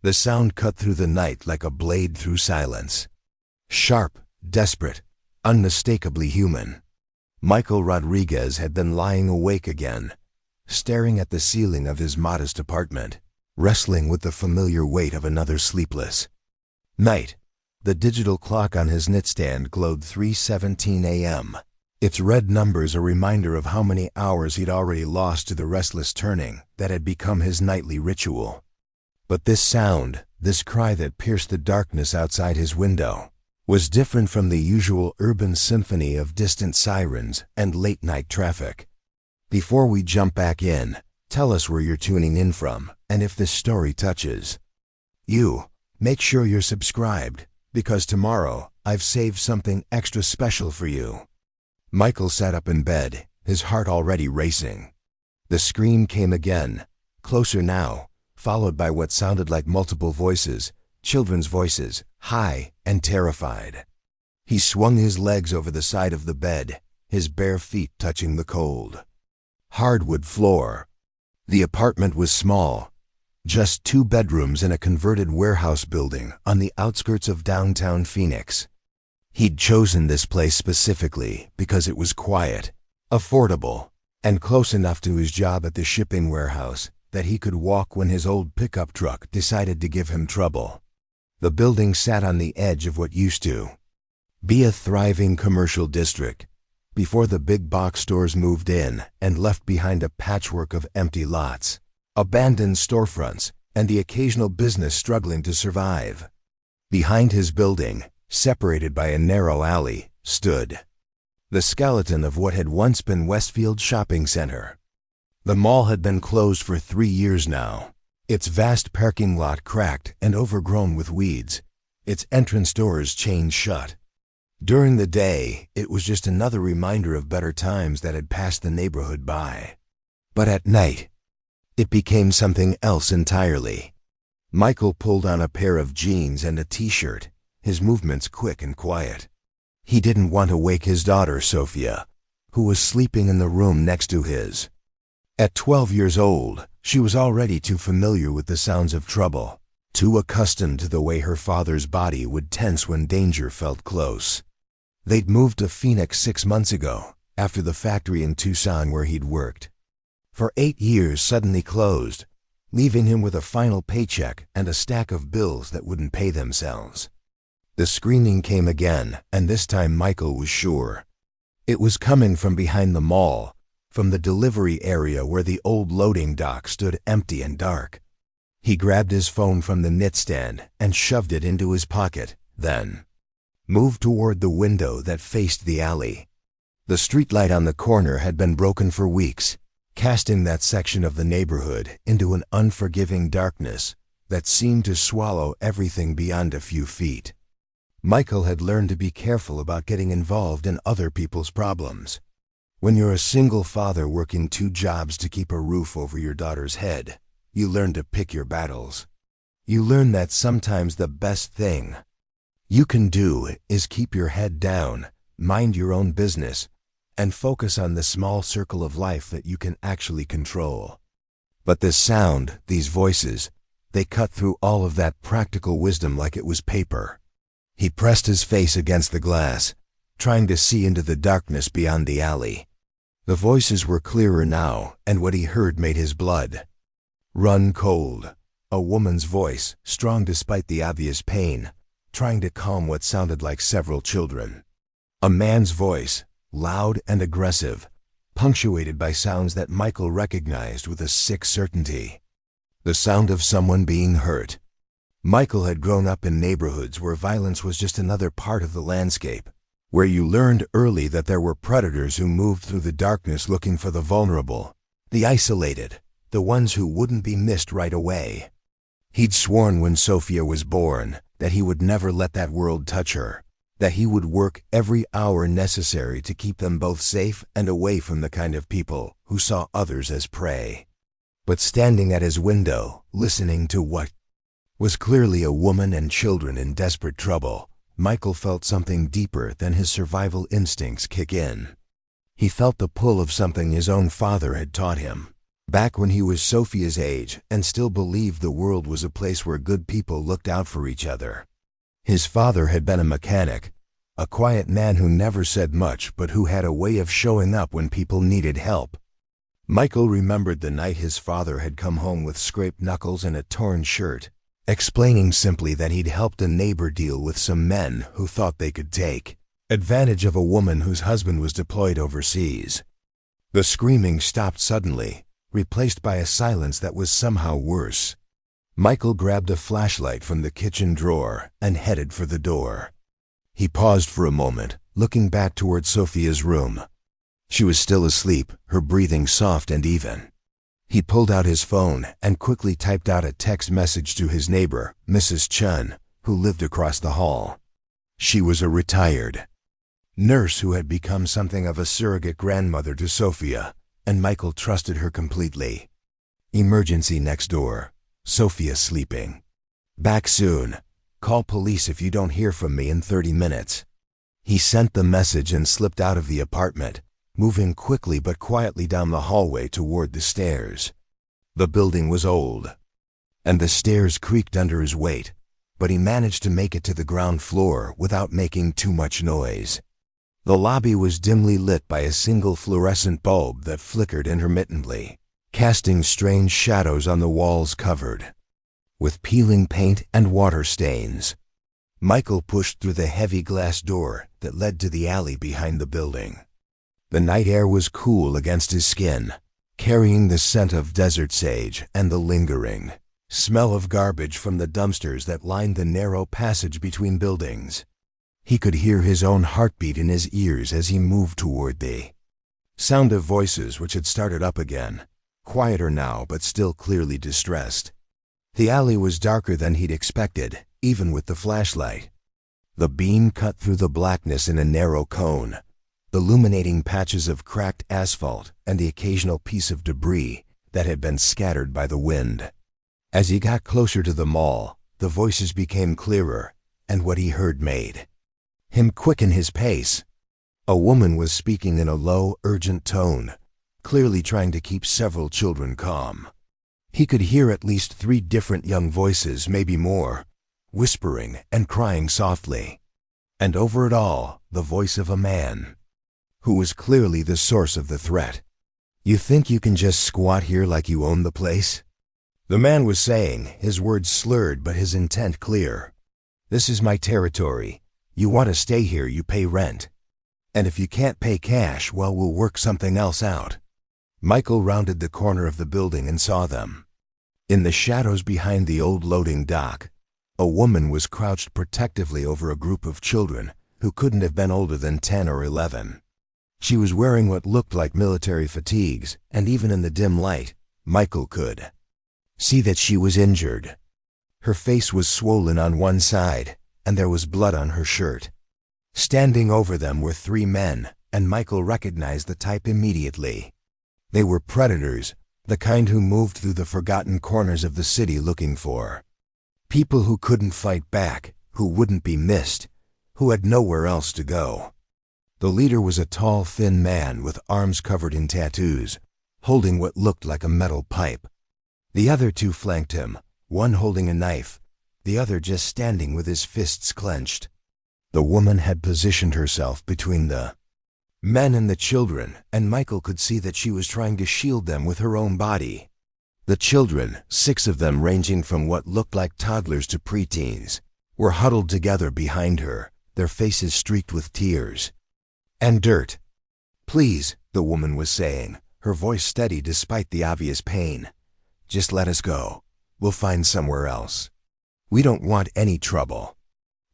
The sound cut through the night like a blade through silence. Sharp, desperate, unmistakably human. Michael Rodriguez had been lying awake again, staring at the ceiling of his modest apartment, wrestling with the familiar weight of another sleepless night. The digital clock on his nightstand glowed 3:17 a.m., its red numbers a reminder of how many hours he'd already lost to the restless turning that had become his nightly ritual. But this sound, this cry that pierced the darkness outside his window, was different from the usual urban symphony of distant sirens and late-night traffic. Before we jump back in, tell us where you're tuning in from, and if this story touches you, make sure you're subscribed, because tomorrow I've saved something extra special for you. Michael sat up in bed, his heart already racing. The scream came again, closer now, followed by what sounded like multiple voices, children's voices, high and terrified. He swung his legs over the side of the bed, his bare feet touching the cold hardwood floor. The apartment was small, just 2 bedrooms in a converted warehouse building on the outskirts of downtown Phoenix. He'd chosen this place specifically because it was quiet, affordable, and close enough to his job at the shipping warehouse that he could walk when his old pickup truck decided to give him trouble. The building sat on the edge of what used to be a thriving commercial district, before the big box stores moved in and left behind a patchwork of empty lots, abandoned storefronts, and the occasional business struggling to survive. Behind his building, separated by a narrow alley, stood the skeleton of what had once been Westfield Shopping Center. The mall had been closed for 3 years now, its vast parking lot cracked and overgrown with weeds, its entrance doors chained shut. During the day, it was just another reminder of better times that had passed the neighborhood by. But at night, it became something else entirely. Michael pulled on a pair of jeans and a t-shirt, his movements quick and quiet. He didn't want to wake his daughter, Sophia, who was sleeping in the room next to his. At 12 years old, she was already too familiar with the sounds of trouble, too accustomed to the way her father's body would tense when danger felt close. They'd moved to Phoenix 6 months ago, after the factory in Tucson where he'd worked for 8 years suddenly closed, leaving him with a final paycheck and a stack of bills that wouldn't pay themselves. The screaming came again, and this time Michael was sure. It was coming from behind the mall, from the delivery area where the old loading dock stood empty and dark. He grabbed his phone from the nightstand and shoved it into his pocket, then moved toward the window that faced the alley. The streetlight on the corner had been broken for weeks, casting that section of the neighborhood into an unforgiving darkness that seemed to swallow everything beyond a few feet. Michael had learned to be careful about getting involved in other people's problems. When you're a single father working 2 jobs to keep a roof over your daughter's head, you learn to pick your battles. You learn that sometimes the best thing you can do is keep your head down, mind your own business, and focus on the small circle of life that you can actually control. But this sound, these voices, they cut through all of that practical wisdom like it was paper. He pressed his face against the glass, trying to see into the darkness beyond the alley. The voices were clearer now, and what he heard made his blood run cold. A woman's voice, strong despite the obvious pain, trying to calm what sounded like several children. A man's voice, loud and aggressive, punctuated by sounds that Michael recognized with a sick certainty. The sound of someone being hurt. Michael had grown up in neighborhoods where violence was just another part of the landscape, where you learned early that there were predators who moved through the darkness looking for the vulnerable, the isolated, the ones who wouldn't be missed right away. He'd sworn when Sophia was born that he would never let that world touch her, that he would work every hour necessary to keep them both safe and away from the kind of people who saw others as prey. But standing at his window, listening to what was clearly a woman and children in desperate trouble, Michael felt something deeper than his survival instincts kick in. He felt the pull of something his own father had taught him, Back when he was Sophia's age and still believed the world was a place where good people looked out for each other. His father had been a mechanic, a quiet man who never said much but who had a way of showing up when people needed help. Michael remembered the night his father had come home with scraped knuckles and a torn shirt, explaining simply that he'd helped a neighbor deal with some men who thought they could take advantage of a woman whose husband was deployed overseas. The screaming stopped suddenly, replaced by a silence that was somehow worse. Michael grabbed a flashlight from the kitchen drawer and headed for the door. He paused for a moment, looking back toward Sophia's room. She was still asleep, her breathing soft and even. He pulled out his phone and quickly typed out a text message to his neighbor, Mrs. Chun, who lived across the hall. She was a retired nurse who had become something of a surrogate grandmother to Sophia, and Michael trusted her completely. Emergency next door. Sophia sleeping. Back soon. Call police if you don't hear from me in 30 minutes. He sent the message and slipped out of the apartment, moving quickly but quietly down the hallway toward the stairs. The building was old, and the stairs creaked under his weight, but he managed to make it to the ground floor without making too much noise. The lobby was dimly lit by a single fluorescent bulb that flickered intermittently, casting strange shadows on the walls covered with peeling paint and water stains. Michael pushed through the heavy glass door that led to the alley behind the building. The night air was cool against his skin, carrying the scent of desert sage and the lingering smell of garbage from the dumpsters that lined the narrow passage between buildings. He could hear his own heartbeat in his ears as he moved toward the sound of voices which had started up again, quieter now but still clearly distressed. The alley was darker than he'd expected, even with the flashlight. The beam cut through the blackness in a narrow cone, illuminating patches of cracked asphalt and the occasional piece of debris that had been scattered by the wind. As he got closer to the mall, the voices became clearer, and what he heard made him quicken his pace. A woman was speaking in a low, urgent tone, clearly trying to keep several children calm. He could hear at least 3 different young voices, maybe more, whispering and crying softly. And over it all, the voice of a man who was clearly the source of the threat. "You think you can just squat here like you own the place?" the man was saying, his words slurred but his intent clear. "This is my territory. You want to stay here, you pay rent. And if you can't pay cash, well, we'll work something else out." Michael rounded the corner of the building and saw them. In the shadows behind the old loading dock, a woman was crouched protectively over a group of children who couldn't have been older than 10 or 11. She was wearing what looked like military fatigues, and even in the dim light, Michael could see that she was injured. Her face was swollen on one side, and there was blood on her shirt. Standing over them were 3 men, and Michael recognized the type immediately. They were predators, the kind who moved through the forgotten corners of the city looking for people who couldn't fight back, who wouldn't be missed, who had nowhere else to go. The leader was a tall, thin man with arms covered in tattoos, holding what looked like a metal pipe. The other 2 flanked him, one holding a knife, the other just standing with his fists clenched. The woman had positioned herself between the men and the children, and Michael could see that she was trying to shield them with her own body. The children, 6 of them ranging from what looked like toddlers to preteens, were huddled together behind her, their faces streaked with tears and dirt. "Please," the woman was saying, her voice steady despite the obvious pain. "Just let us go. We'll find somewhere else. We don't want any trouble."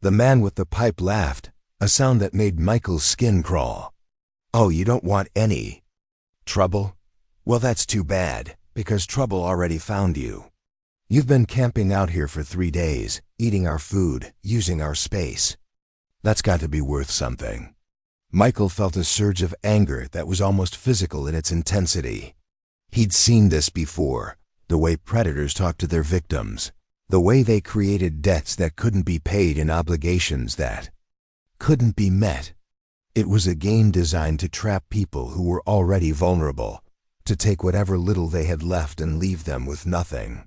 The man with the pipe laughed, a sound that made Michael's skin crawl. "Oh, you don't want any trouble? Well, that's too bad, because trouble already found you. You've been camping out here for 3 days, eating our food, using our space. That's got to be worth something." Michael felt a surge of anger that was almost physical in its intensity. He'd seen this before, the way predators talked to their victims, the way they created debts that couldn't be paid and obligations that couldn't be met. It was a game designed to trap people who were already vulnerable, to take whatever little they had left and leave them with nothing.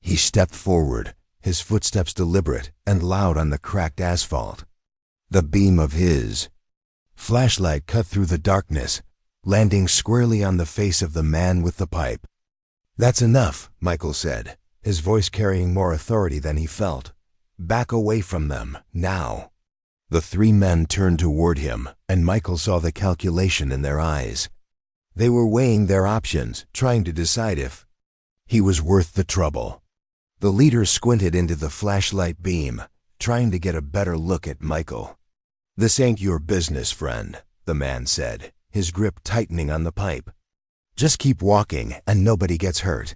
He stepped forward, his footsteps deliberate and loud on the cracked asphalt. The beam of his flashlight cut through the darkness, landing squarely on the face of the man with the pipe. "That's enough," Michael said, his voice carrying more authority than he felt. "Back away from them, now." The three men turned toward him, and Michael saw the calculation in their eyes. They were weighing their options, trying to decide if he was worth the trouble. The leader squinted into the flashlight beam, trying to get a better look at Michael. "This ain't your business, friend," the man said, his grip tightening on the pipe. "Just keep walking and nobody gets hurt."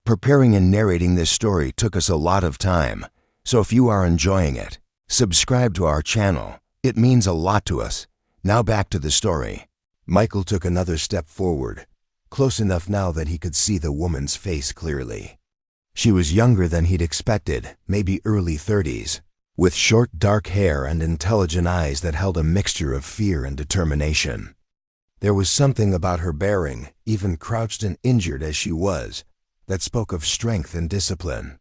Preparing and narrating this story took us a lot of time, so if you are enjoying it, subscribe to our channel. It means a lot to us. Now back to the story. Michael took another step forward, close enough now that he could see the woman's face clearly. She was younger than he'd expected, maybe early 30s, with short dark hair and intelligent eyes that held a mixture of fear and determination. There was something about her bearing, even crouched and injured as she was, that spoke of strength and discipline.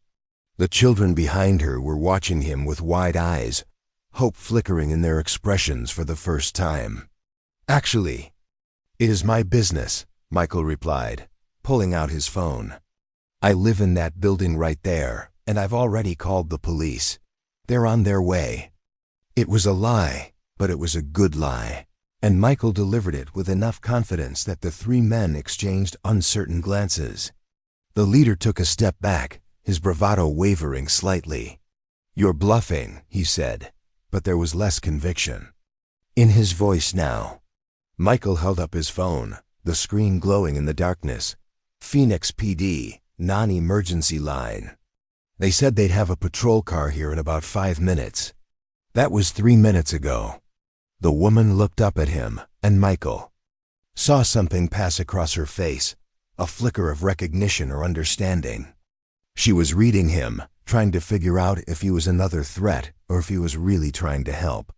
The children behind her were watching him with wide eyes, hope flickering in their expressions for the first time. "Actually, it is my business," Michael replied, pulling out his phone. "I live in that building right there, and I've already called the police. They're on their way." It was a lie, but it was a good lie, and Michael delivered it with enough confidence that the three men exchanged uncertain glances. The leader took a step back, his bravado wavering slightly. "You're bluffing," he said, but there was less conviction in his voice now. Michael held up his phone, the screen glowing in the darkness. "Phoenix PD, non-emergency line. They said they'd have a patrol car here in about 5 minutes. That was 3 minutes ago." The woman looked up at him, and Michael saw something pass across her face, a flicker of recognition or understanding. She was reading him, trying to figure out if he was another threat or if he was really trying to help.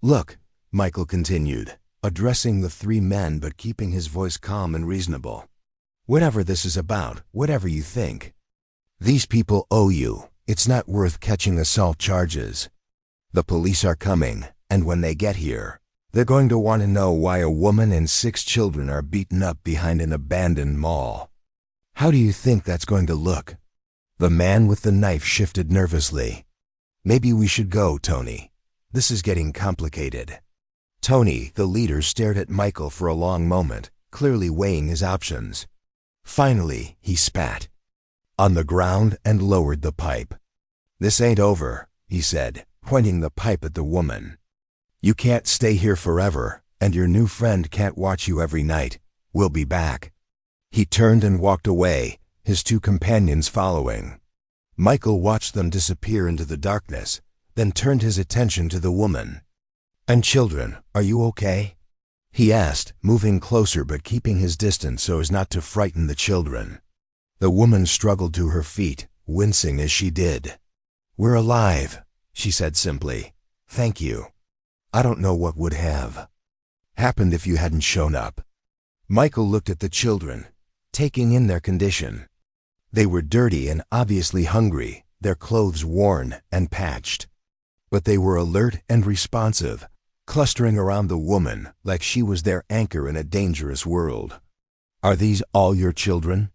"Look," Michael continued, addressing the three men but keeping his voice calm and reasonable. "Whatever this is about, whatever you think, these people owe you. It's not worth catching assault charges. The police are coming, and when they get here, they're going to want to know why a woman and 6 children are beaten up behind an abandoned mall. How do you think that's going to look?" The man with the knife shifted nervously. "Maybe we should go, Tony. This is getting complicated." Tony, the leader, stared at Michael for a long moment, clearly weighing his options. Finally, he spat on the ground and lowered the pipe. "This ain't over," he said, pointing the pipe at the woman. "You can't stay here forever, and your new friend can't watch you every night. We'll be back." He turned and walked away, his 2 companions following. Michael watched them disappear into the darkness, then turned his attention to the woman. "And children, are you okay?" he asked, moving closer but keeping his distance so as not to frighten the children. The woman struggled to her feet, wincing as she did. "We're alive," she said simply. "Thank you. I don't know what would have happened if you hadn't shown up." Michael looked at the children, taking in their condition. They were dirty and obviously hungry, their clothes worn and patched. But they were alert and responsive, clustering around the woman like she was their anchor in a dangerous world. "Are these all your children?"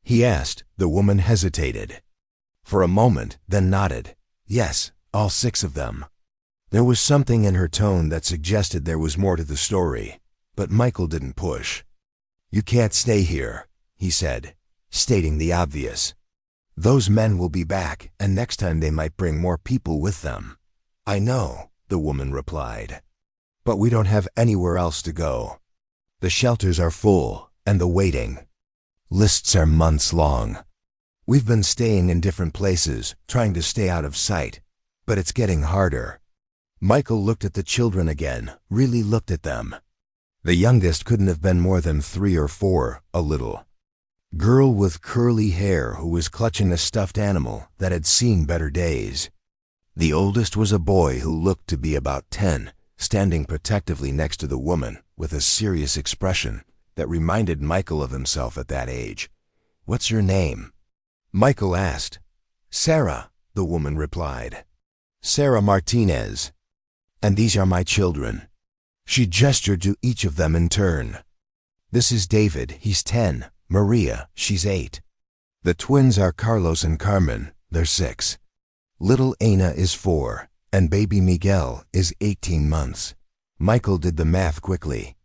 he asked. The woman hesitated for a moment, then nodded. "Yes, all 6 of them." There was something in her tone that suggested there was more to the story, but Michael didn't push. "You can't stay here," he said, stating the obvious. "Those men will be back, and next time they might bring more people with them." "I know," the woman replied, "but we don't have anywhere else to go. The shelters are full, and the waiting lists are months long. We've been staying in different places, trying to stay out of sight, but it's getting harder." Michael looked at the children again, really looked at them. The youngest couldn't have been more than 3 or 4, a little girl with curly hair who was clutching a stuffed animal that had seen better days. The oldest was a boy who looked to be about 10, standing protectively next to the woman with a serious expression, that reminded Michael of himself at that age. "What's your name?" Michael asked. "Sarah," the woman replied. "Sarah Martinez. And these are my children." She gestured to each of them in turn. "This is David, he's 10. Maria, she's 8. The twins are Carlos and Carmen, they're 6. Little Ana is 4, and baby Miguel is 18 months. Michael did the math quickly.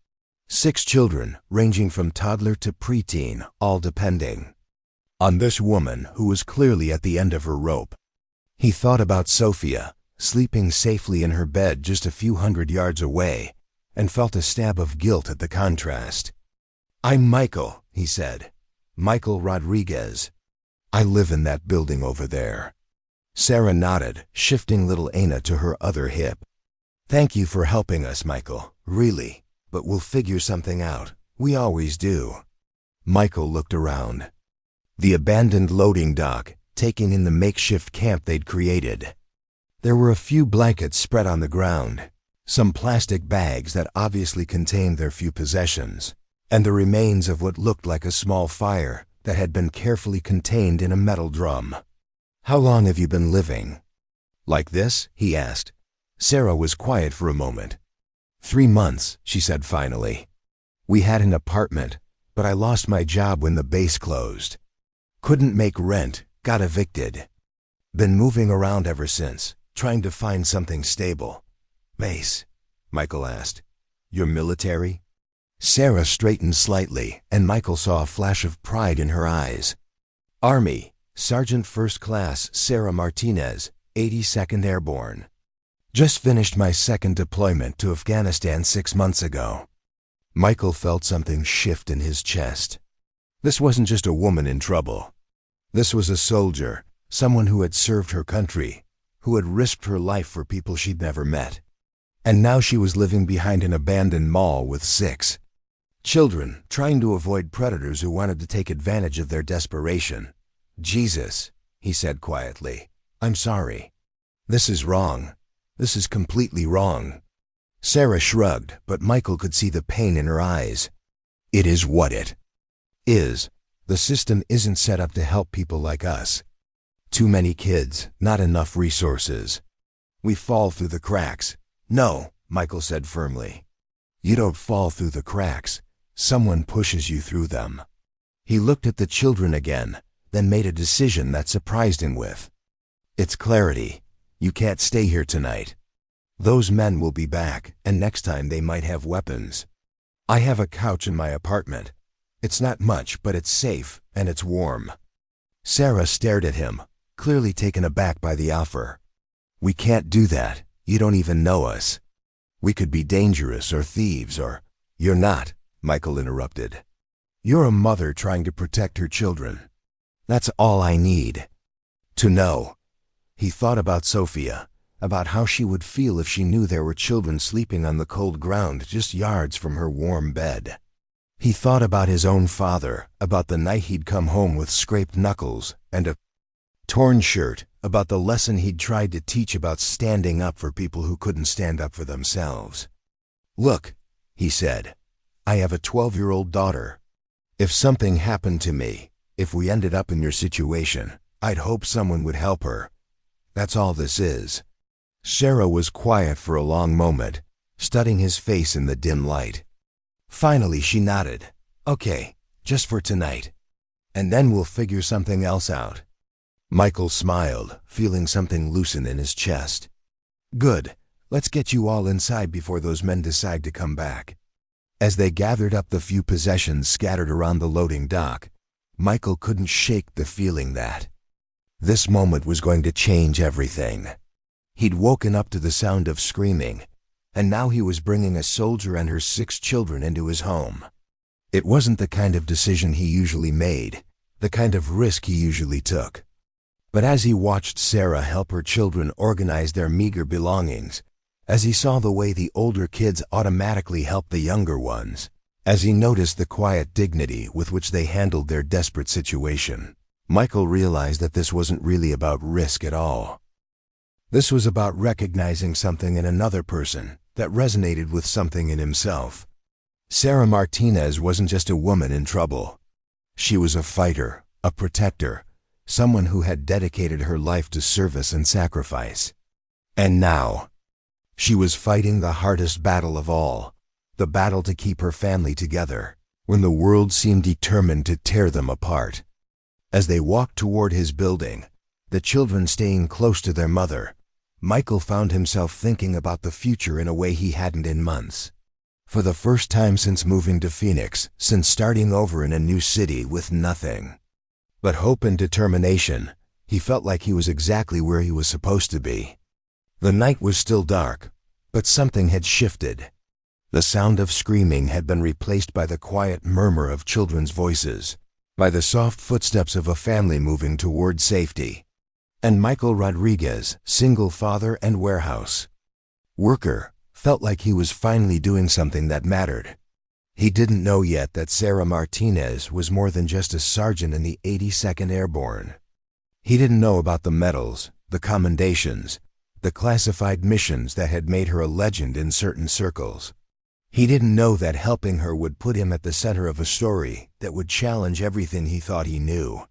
6 children, ranging from toddler to preteen, all depending on this woman who was clearly at the end of her rope. He thought about Sophia, sleeping safely in her bed just a few hundred yards away, and felt a stab of guilt at the contrast. "I'm Michael," he said. "Michael Rodriguez. I live in that building over there." Sarah nodded, shifting little Ana to her other hip. "Thank you for helping us, Michael, really, but we'll figure something out. We always do." Michael looked around. The abandoned loading dock, taking in the makeshift camp they'd created. There were a few blankets spread on the ground, some plastic bags that obviously contained their few possessions, and the remains of what looked like a small fire that had been carefully contained in a metal drum. "How long have you been living like this?" he asked. Sarah was quiet for a moment. 3 months, she said finally. "We had an apartment, but I lost my job when the base closed. Couldn't make rent, got evicted. Been moving around ever since, trying to find something stable." "Base?" Michael asked. "You're military?" Sarah straightened slightly, and Michael saw a flash of pride in her eyes. "Army, Sergeant First Class Sarah Martinez, 82nd Airborne. Just finished my 2nd deployment to Afghanistan 6 months ago." Michael felt something shift in his chest. This wasn't just a woman in trouble. This was a soldier, someone who had served her country, who had risked her life for people she'd never met. And now she was living behind an abandoned mall with 6 children, trying to avoid predators who wanted to take advantage of their desperation. "Jesus," he said quietly, "I'm sorry. This is wrong. This is completely wrong." Sarah shrugged, but Michael could see the pain in her eyes. "It is what it is. The system isn't set up to help people like us. Too many kids, not enough resources. We fall through the cracks." "No," Michael said firmly. "You don't fall through the cracks. Someone pushes you through them." He looked at the children again, then made a decision that surprised him with. "It's clarity. You can't stay here tonight. Those men will be back, and next time they might have weapons. I have a couch in my apartment. It's not much, but it's safe, and it's warm." Sarah stared at him, clearly taken aback by the offer. "We can't do that. You don't even know us. We could be dangerous or thieves or—" "You're not," Michael interrupted. "You're a mother trying to protect her children. That's all I need to know." He thought about Sophia, about how she would feel if she knew there were children sleeping on the cold ground just yards from her warm bed. He thought about his own father, about the night he'd come home with scraped knuckles and a torn shirt, about the lesson he'd tried to teach about standing up for people who couldn't stand up for themselves. "Look," he said, "I have a 12-year-old daughter. If something happened to me, if we ended up in your situation, I'd hope someone would help her. That's all this is." Sarah was quiet for a long moment, studying his face in the dim light. Finally, she nodded. "Okay, just for tonight. And then we'll figure something else out." Michael smiled, feeling something loosen in his chest. "Good. Let's get you all inside before those men decide to come back." As they gathered up the few possessions scattered around the loading dock, Michael couldn't shake the feeling that this moment was going to change everything. He'd woken up to the sound of screaming, and now he was bringing a soldier and her 6 children into his home. It wasn't the kind of decision he usually made, the kind of risk he usually took. But as he watched Sarah help her children organize their meager belongings, as he saw the way the older kids automatically helped the younger ones, as he noticed the quiet dignity with which they handled their desperate situation, Michael realized that this wasn't really about risk at all. This was about recognizing something in another person that resonated with something in himself. Sarah Martinez wasn't just a woman in trouble. She was a fighter, a protector, someone who had dedicated her life to service and sacrifice. And now, she was fighting the hardest battle of all, the battle to keep her family together, when the world seemed determined to tear them apart. As they walked toward his building, the children staying close to their mother, Michael found himself thinking about the future in a way he hadn't in months. For the first time since moving to Phoenix, since starting over in a new city with nothing but hope and determination, he felt like he was exactly where he was supposed to be. The night was still dark, but something had shifted. The sound of screaming had been replaced by the quiet murmur of children's voices, by the soft footsteps of a family moving toward safety. And Michael Rodriguez, single father and warehouse worker, felt like he was finally doing something that mattered. He didn't know yet that Sarah Martinez was more than just a sergeant in the 82nd Airborne. He didn't know about the medals, the commendations, the classified missions that had made her a legend in certain circles. He didn't know that helping her would put him at the center of a story that would challenge everything he thought he knew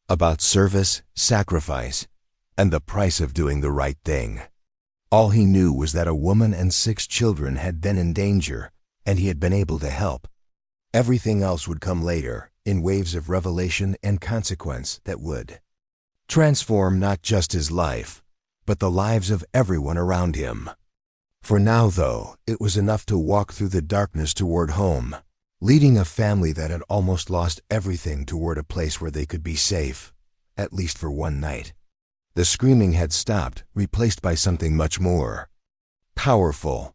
about service, sacrifice, and the price of doing the right thing. All he knew was that a woman and 6 children had been in danger, and he had been able to help. Everything else would come later, in waves of revelation and consequence that would transform not just his life, but the lives of everyone around him. For now, though, it was enough to walk through the darkness toward home, leading a family that had almost lost everything toward a place where they could be safe, at least for one night. The screaming had stopped, replaced by something much more powerful.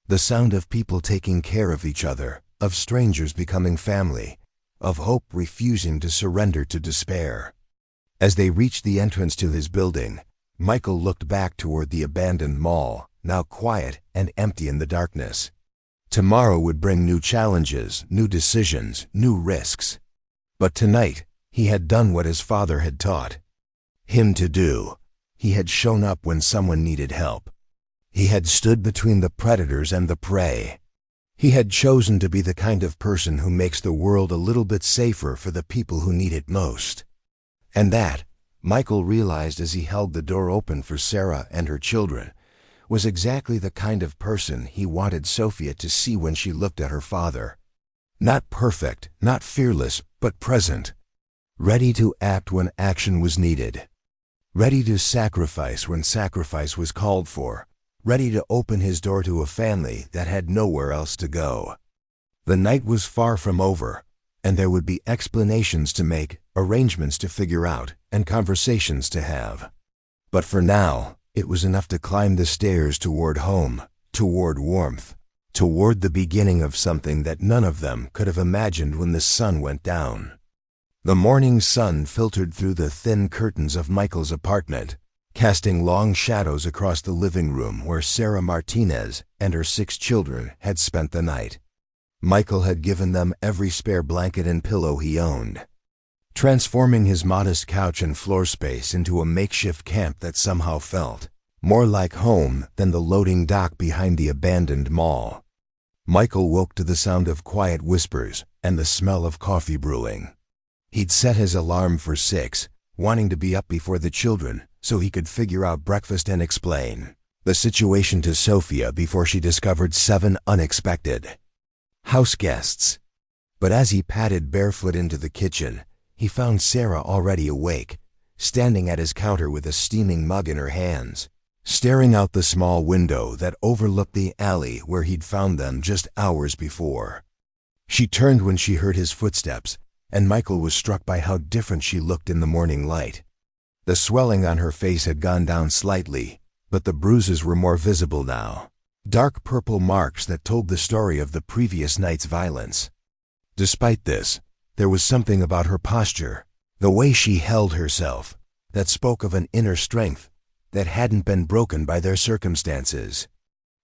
The sound of people taking care of each other, of strangers becoming family, of hope refusing to surrender to despair. As they reached the entrance to his building, Michael looked back toward the abandoned mall, now quiet and empty in the darkness. Tomorrow would bring new challenges, new decisions, new risks. But tonight, he had done what his father had taught him to do. He had shown up when someone needed help. He had stood between the predators and the prey. He had chosen to be the kind of person who makes the world a little bit safer for the people who need it most. And that, Michael realized as he held the door open for Sarah and her children, was exactly the kind of person he wanted Sophia to see when she looked at her father. Not perfect, not fearless, but present. Ready to act when action was needed. Ready to sacrifice when sacrifice was called for. Ready to open his door to a family that had nowhere else to go. The night was far from over, and there would be explanations to make, arrangements to figure out, and conversations to have. But for now, it was enough to climb the stairs toward home, toward warmth, toward the beginning of something that none of them could have imagined when the sun went down. The morning sun filtered through the thin curtains of Michael's apartment, casting long shadows across the living room where Sarah Martinez and her 6 children had spent the night. Michael had given them every spare blanket and pillow he owned, transforming his modest couch and floor space into a makeshift camp that somehow felt more like home than the loading dock behind the abandoned mall. Michael woke to the sound of quiet whispers and the smell of coffee brewing. He'd set his alarm for 6, wanting to be up before the children so he could figure out breakfast and explain the situation to Sophia before she discovered 7 unexpected house guests. But as he padded barefoot into the kitchen, he found Sarah already awake, standing at his counter with a steaming mug in her hands, staring out the small window that overlooked the alley where he'd found them just hours before. She turned when she heard his footsteps, and Michael was struck by how different she looked in the morning light. The swelling on her face had gone down slightly, but the bruises were more visible now. Dark purple marks that told the story of the previous night's violence. Despite this, there was something about her posture, the way she held herself, that spoke of an inner strength that hadn't been broken by their circumstances.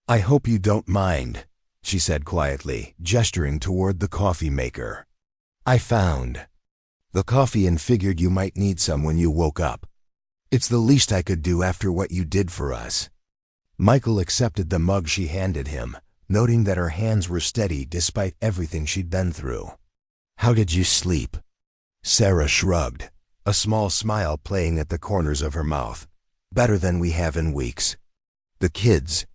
"I hope you don't mind," she said quietly, gesturing toward the coffee maker. "I found the coffee and figured you might need some when you woke up. It's the least I could do after what you did for us." Michael accepted the mug she handed him, noting that her hands were steady despite everything she'd been through. "How did you sleep?" Sarah shrugged, a small smile playing at the corners of her mouth. "Better than we have in weeks. The kids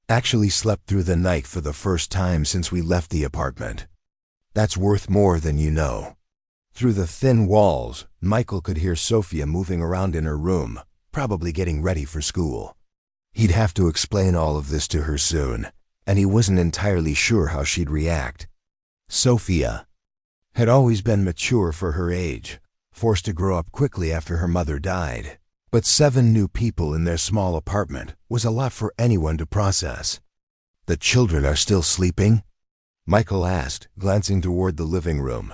actually slept through the night for the first time since we left the apartment. That's worth more than you know." Through the thin walls, Michael could hear Sophia moving around in her room, probably getting ready for school. He'd have to explain all of this to her soon, and he wasn't entirely sure how she'd react. Sophia had always been mature for her age, forced to grow up quickly after her mother died. But 7 new people in their small apartment was a lot for anyone to process. "The children are still sleeping?" Michael asked, glancing toward the living room.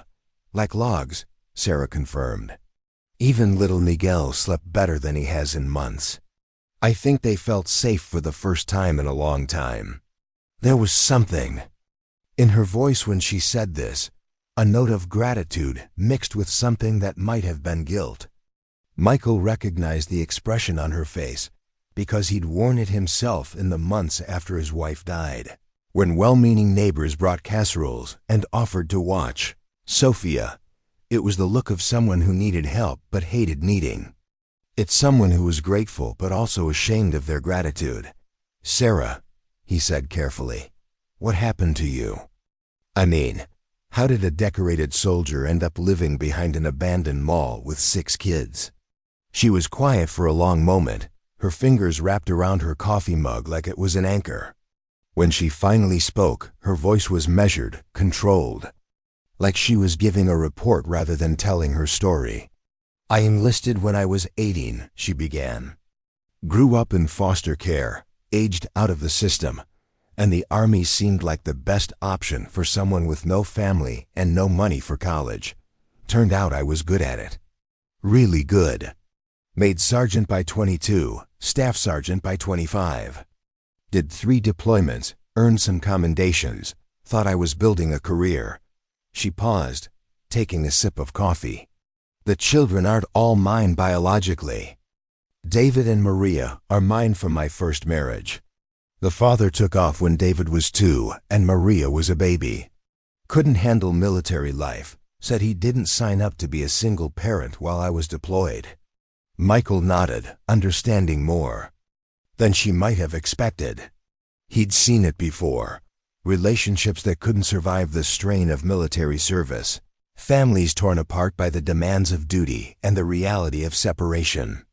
"Like logs," Sarah confirmed. "Even little Miguel slept better than he has in months. I think they felt safe for the first time in a long time." There was something in her voice when she said this, a note of gratitude mixed with something that might have been guilt. Michael recognized the expression on her face because he'd worn it himself in the months after his wife died. When well-meaning neighbors brought casseroles and offered to watch Sophia, it was the look of someone who needed help but hated needing. It's someone who was grateful but also ashamed of their gratitude. "Sarah," he said carefully, "what happened to you? I mean, how did a decorated soldier end up living behind an abandoned mall with 6 kids?" She was quiet for a long moment, her fingers wrapped around her coffee mug like it was an anchor. When she finally spoke, her voice was measured, controlled, like she was giving a report rather than telling her story. "I enlisted when I was 18, she began. "Grew up in foster care, aged out of the system, and the Army seemed like the best option for someone with no family and no money for college. Turned out I was good at it. Really good. Made sergeant by 22, staff sergeant by 25. Did 3 deployments, earned some commendations, thought I was building a career." She paused, taking a sip of coffee. "The children aren't all mine biologically. David and Maria are mine from my first marriage. The father took off when David was 2 and Maria was a baby. Couldn't handle military life, said he didn't sign up to be a single parent while I was deployed." Michael nodded, understanding more than she might have expected. He'd seen it before. Relationships that couldn't survive the strain of military service. Families torn apart by the demands of duty and the reality of separation.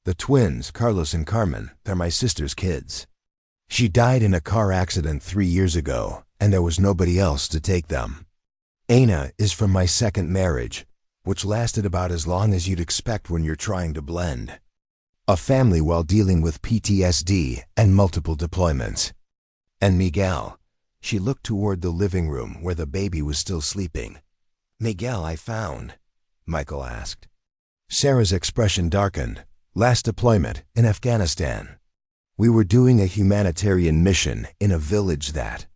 "The twins, Carlos and Carmen, they're my sister's kids. She died in a car accident 3 years ago, and there was nobody else to take them. Ana is from my second marriage, which lasted about as long as you'd expect when you're trying to blend a family while dealing with PTSD and multiple deployments. And Miguel." She looked toward the living room where the baby was still sleeping. "Miguel I found?" Michael asked. Sarah's expression darkened. "Last deployment in Afghanistan. We were doing a humanitarian mission in a village that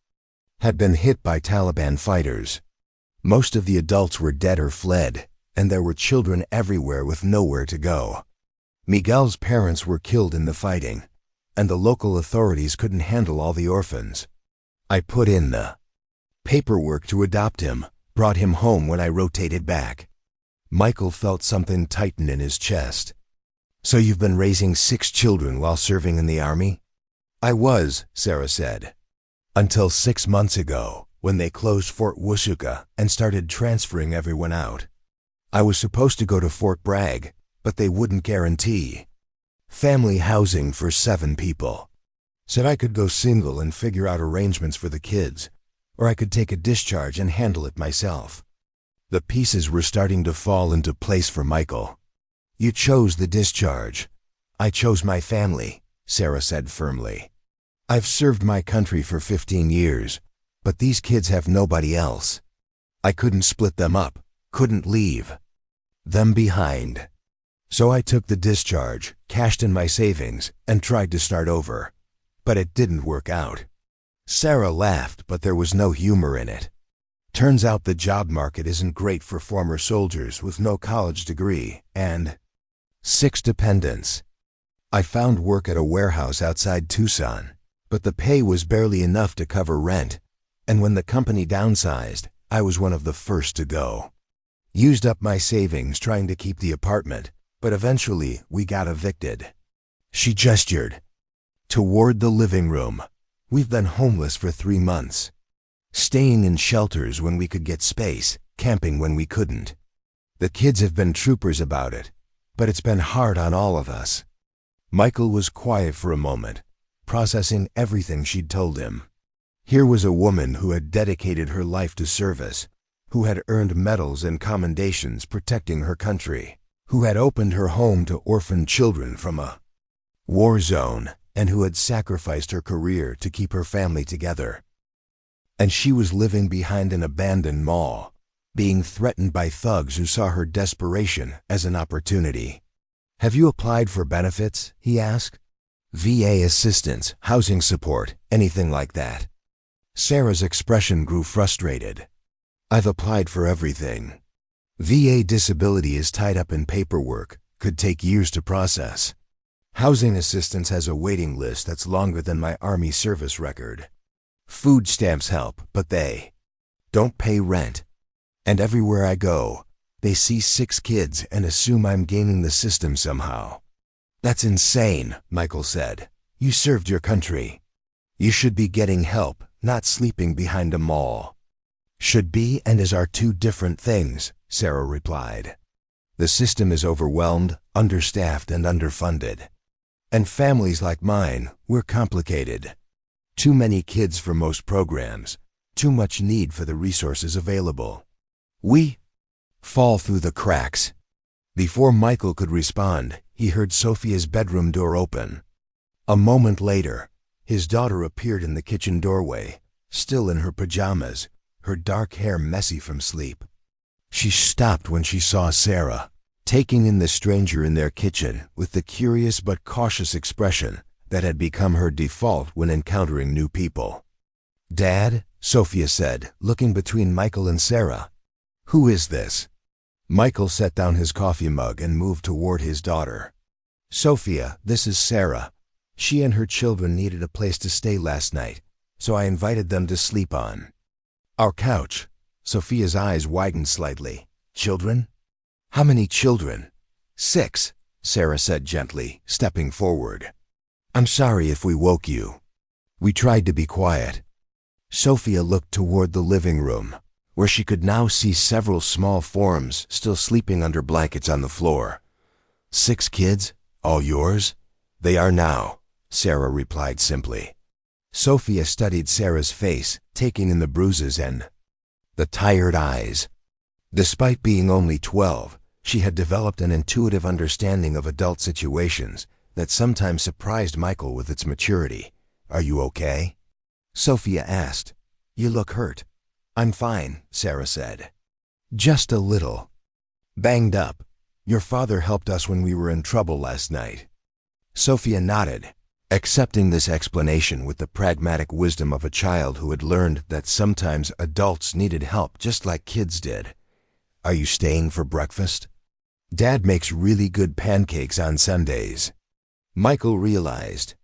had been hit by Taliban fighters. Most of the adults were dead or fled, and there were children everywhere with nowhere to go. Miguel's parents were killed in the fighting, and the local authorities couldn't handle all the orphans. I put in the paperwork to adopt him, brought him home when I rotated back." Michael felt something tighten in his chest. "So you've been raising 6 children while serving in the Army?" "I was," Sarah said, "until 6 months ago, when they closed Fort Huachuca and started transferring everyone out. I was supposed to go to Fort Bragg, but they wouldn't guarantee family housing for 7 people. Said I could go single and figure out arrangements for the kids, or I could take a discharge and handle it myself." The pieces were starting to fall into place for Michael. "You chose the discharge. I chose my family," Sarah said firmly. "I've served my country for 15 years, but these kids have nobody else. I couldn't split them up, couldn't leave them behind. So I took the discharge, cashed in my savings, and tried to start over. But it didn't work out." Sarah laughed, but there was no humor in it. "Turns out the job market isn't great for former soldiers with no college degree and 6 dependents. I found work at a warehouse outside Tucson. But the pay was barely enough to cover rent, and when the company downsized, I was one of the first to go. Used up my savings trying to keep the apartment, but eventually we got evicted. She gestured toward the living room. We've been homeless for 3 months. Staying in shelters when we could get space, camping when we couldn't. The kids have been troopers about it, but it's been hard on all of us. Michael was quiet for a moment, processing everything she'd told him. Here was a woman who had dedicated her life to service, who had earned medals and commendations protecting her country, who had opened her home to orphaned children from a war zone, and who had sacrificed her career to keep her family together. And she was living behind an abandoned mall, being threatened by thugs who saw her desperation as an opportunity. "Have you applied for benefits?" he asked. "VA assistance, housing support, anything like that?" Sarah's expression grew frustrated. "I've applied for everything. VA disability is tied up in paperwork, could take years to process. Housing assistance has a waiting list that's longer than my Army service record. Food stamps help, but they don't pay rent. And everywhere I go, they see 6 kids and assume I'm gaming the system somehow." "That's insane," Michael said. "You served your country. You should be getting help, not sleeping behind a mall." "Should be and is are 2 different things," Sarah replied. "The system is overwhelmed, understaffed, and underfunded. And families like mine, we're complicated. Too many kids for most programs, too much need for the resources available. We fall through the cracks." Before Michael could respond, he heard Sophia's bedroom door open. A moment later, his daughter appeared in the kitchen doorway, still in her pajamas, her dark hair messy from sleep. She stopped when she saw Sarah, taking in the stranger in their kitchen with the curious but cautious expression that had become her default when encountering new people. "Dad," Sophia said, looking between Michael and Sarah. "Who is this?" Michael set down his coffee mug and moved toward his daughter. "Sophia, this is Sarah. She and her children needed a place to stay last night, so I invited them to sleep on our couch." Sophia's eyes widened slightly. "Children? How many children?" "6, Sarah said gently, stepping forward. "I'm sorry if we woke you." We tried to be quiet. Sophia looked toward the living room, where she could now see several small forms still sleeping under blankets on the floor. "6 kids? All yours?" "They are now," Sarah replied simply. Sophia studied Sarah's face, taking in the bruises and the tired eyes. Despite being only 12, she had developed an intuitive understanding of adult situations that sometimes surprised Michael with its maturity. "Are you okay?" Sophia asked. "You look hurt." "I'm fine," Sarah said. "Just a little banged up. Your father helped us when we were in trouble last night." Sophia nodded, accepting this explanation with the pragmatic wisdom of a child who had learned that sometimes adults needed help just like kids did. "Are you staying for breakfast?" "Dad makes really good pancakes on Sundays." Michael realized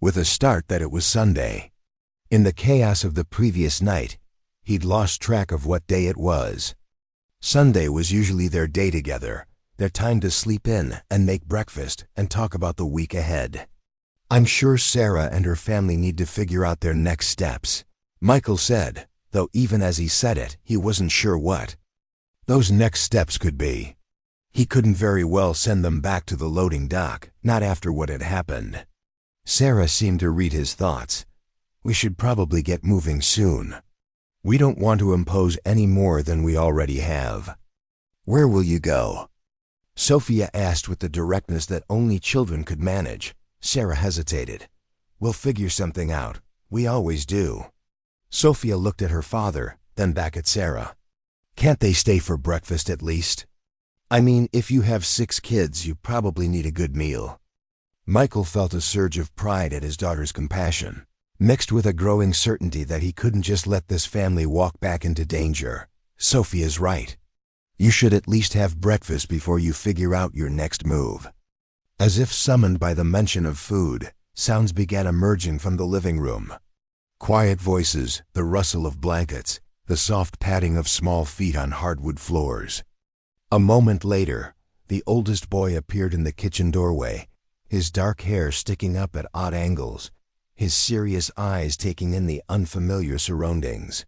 with a start that it was Sunday. In the chaos of the previous night, he'd lost track of what day it was. Sunday was usually their day together, their time to sleep in and make breakfast and talk about the week ahead. "I'm sure Sarah and her family need to figure out their next steps," Michael said, though even as he said it, he wasn't sure what those next steps could be. He couldn't very well send them back to the loading dock, not after what had happened. Sarah seemed to read his thoughts. "We should probably get moving soon. We don't want to impose any more than we already have." "Where will you go?" Sophia asked with the directness that only children could manage. Sarah hesitated. "We'll figure something out. We always do." Sophia looked at her father, then back at Sarah. "Can't they stay for breakfast at least? I mean, if you have 6 kids, you probably need a good meal." Michael felt a surge of pride at his daughter's compassion, mixed with a growing certainty that he couldn't just let this family walk back into danger. Sophia's right. You should at least have breakfast before you figure out your next move. As if summoned by the mention of food, sounds began emerging from the living room. Quiet voices, the rustle of blankets, the soft padding of small feet on hardwood floors. A moment later, the oldest boy appeared in the kitchen doorway, his dark hair sticking up at odd angles, his serious eyes taking in the unfamiliar surroundings.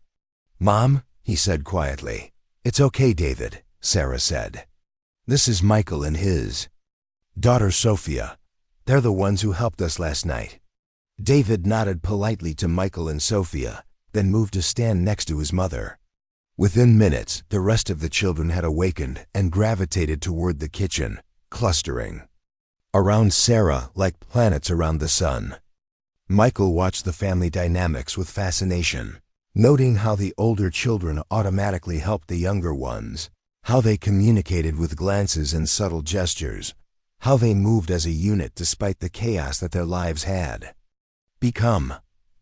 "Mom," he said quietly. "It's okay, David," Sarah said. "This is Michael and his daughter Sophia. They're the ones who helped us last night." David nodded politely to Michael and Sophia, then moved to stand next to his mother. Within minutes, the rest of the children had awakened and gravitated toward the kitchen, clustering around Sarah like planets around the sun. Michael watched the family dynamics with fascination, noting how the older children automatically helped the younger ones, how they communicated with glances and subtle gestures, how they moved as a unit despite the chaos that their lives had become.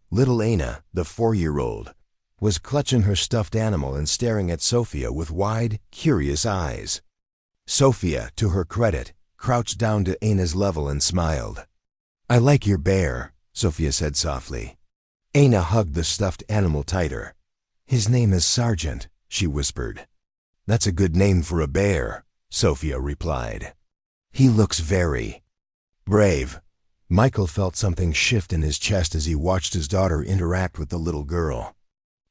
Little Aina, the 4-year-old, was clutching her stuffed animal and staring at Sophia with wide, curious eyes. Sophia, to her credit, crouched down to Aina's level and smiled. "I like your bear," Sophia said softly. Aina hugged the stuffed animal tighter. "His name is Sergeant," she whispered. "That's a good name for a bear," Sophia replied. "He looks very brave." Michael felt something shift in his chest as he watched his daughter interact with the little girl.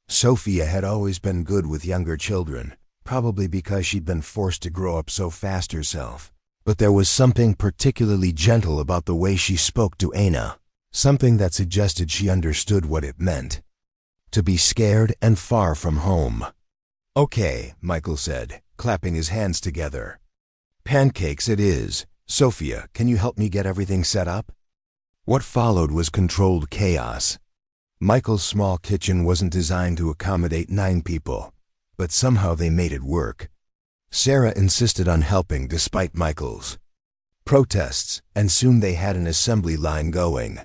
Sophia had always been good with younger children, probably because she'd been forced to grow up so fast herself. But there was something particularly gentle about the way she spoke to Aina, something that suggested she understood what it meant to be scared and far from home. "Okay," Michael said, clapping his hands together. "Pancakes it is. Sophia, can you help me get everything set up?" What followed was controlled chaos. Michael's small kitchen wasn't designed to accommodate 9 people, but somehow they made it work. Sarah insisted on helping despite Michael's protests, and soon they had an assembly line going.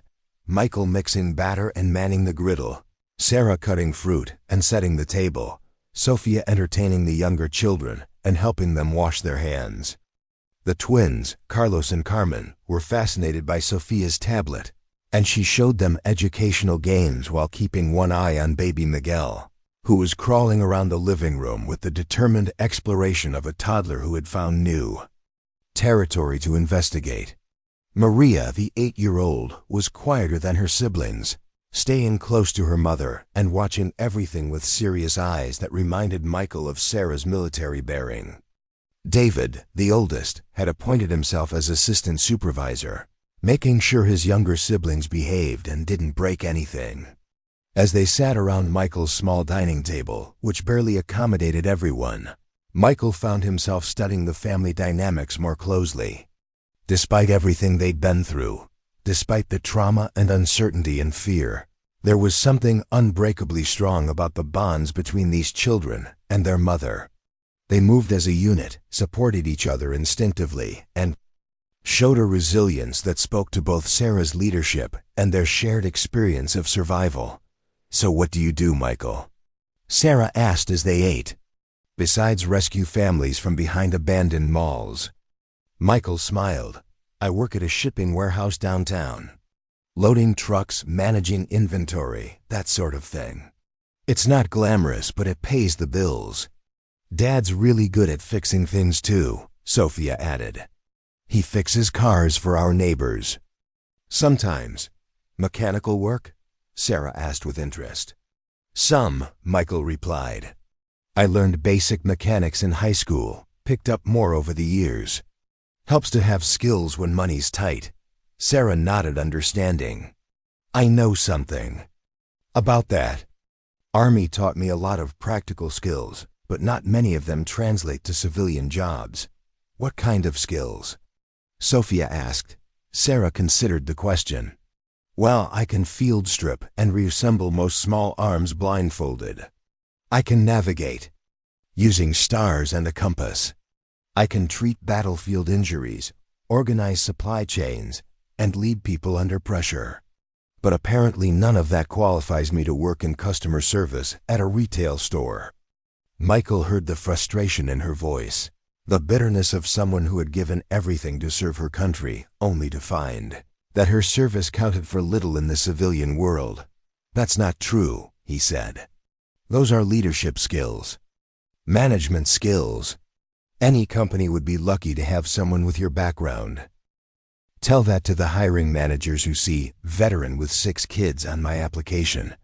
Michael mixing batter and manning the griddle, Sarah cutting fruit and setting the table, Sophia entertaining the younger children and helping them wash their hands. The twins, Carlos and Carmen, were fascinated by Sophia's tablet, and she showed them educational games while keeping one eye on baby Miguel, who was crawling around the living room with the determined exploration of a toddler who had found new territory to investigate. Maria, the 8-year-old, was quieter than her siblings, staying close to her mother and watching everything with serious eyes that reminded Michael of Sarah's military bearing. David, the oldest, had appointed himself as assistant supervisor, making sure his younger siblings behaved and didn't break anything. As they sat around Michael's small dining table, which barely accommodated everyone, Michael found himself studying the family dynamics more closely. Despite everything they'd been through, despite the trauma and uncertainty and fear, there was something unbreakably strong about the bonds between these children and their mother. They moved as a unit, supported each other instinctively, and showed a resilience that spoke to both Sarah's leadership and their shared experience of survival. "So what do you do, Michael?" Sarah asked as they ate. "Besides rescue families from behind abandoned malls." Michael smiled. "I work at a shipping warehouse downtown. Loading trucks, managing inventory, that sort of thing. It's not glamorous, but it pays the bills." "Dad's really good at fixing things too," Sophia added. "He fixes cars for our neighbors." "Sometimes." "Mechanical work?" Sarah asked with interest. "Some," Michael replied. "I learned basic mechanics in high school, picked up more over the years. Helps to have skills when money's tight." Sarah nodded understanding. "I know something about that. Army taught me a lot of practical skills, but not many of them translate to civilian jobs." "What kind of skills?" Sophia asked. Sarah considered the question. "Well, I can field strip and reassemble most small arms blindfolded. I can navigate using stars and a compass. I can treat battlefield injuries, organize supply chains, and lead people under pressure. But apparently none of that qualifies me to work in customer service at a retail store." Michael heard the frustration in her voice, the bitterness of someone who had given everything to serve her country, only to find that her service counted for little in the civilian world. That's not true, he said. Those are leadership skills. Management skills. Any company would be lucky to have someone with your background. Tell that to the hiring managers who see veteran with 6 kids on my application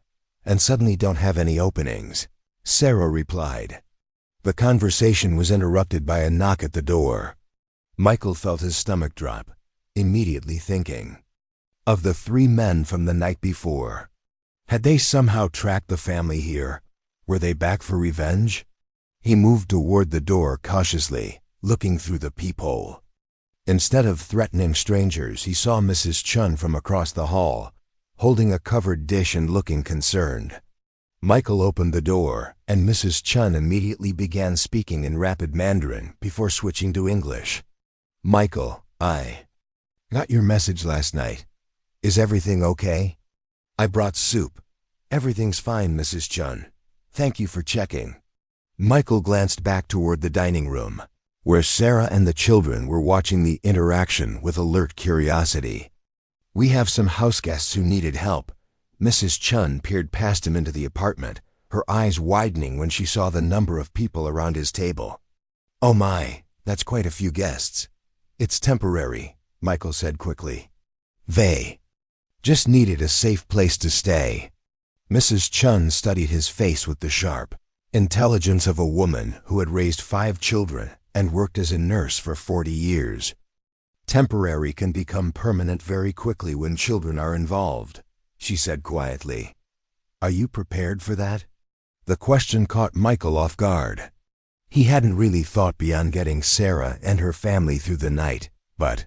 and suddenly don't have any openings, Sarah replied. The conversation was interrupted by a knock at the door. Michael felt his stomach drop, immediately thinking of the 3 men from the night before. Had they somehow tracked the family here? Were they back for revenge? He moved toward the door cautiously, looking through the peephole. Instead of threatening strangers, he saw Mrs. Chun from across the hall, holding a covered dish and looking concerned. Michael opened the door, and Mrs. Chun immediately began speaking in rapid Mandarin before switching to English. Michael, I got your message last night. Is everything okay? I brought soup. Everything's fine, Mrs. Chun. Thank you for checking. Michael glanced back toward the dining room, where Sarah and the children were watching the interaction with alert curiosity. We have some house guests who needed help. Mrs. Chun peered past him into the apartment, her eyes widening when she saw the number of people around his table. Oh my, that's quite a few guests. It's temporary, Michael said quickly. They just needed a safe place to stay. Mrs. Chun studied his face with the sharp intelligence of a woman who had raised 5 children and worked as a nurse for 40 years. Temporary can become permanent very quickly when children are involved, she said quietly. Are you prepared for that? The question caught Michael off guard. He hadn't really thought beyond getting Sarah and her family through the night, but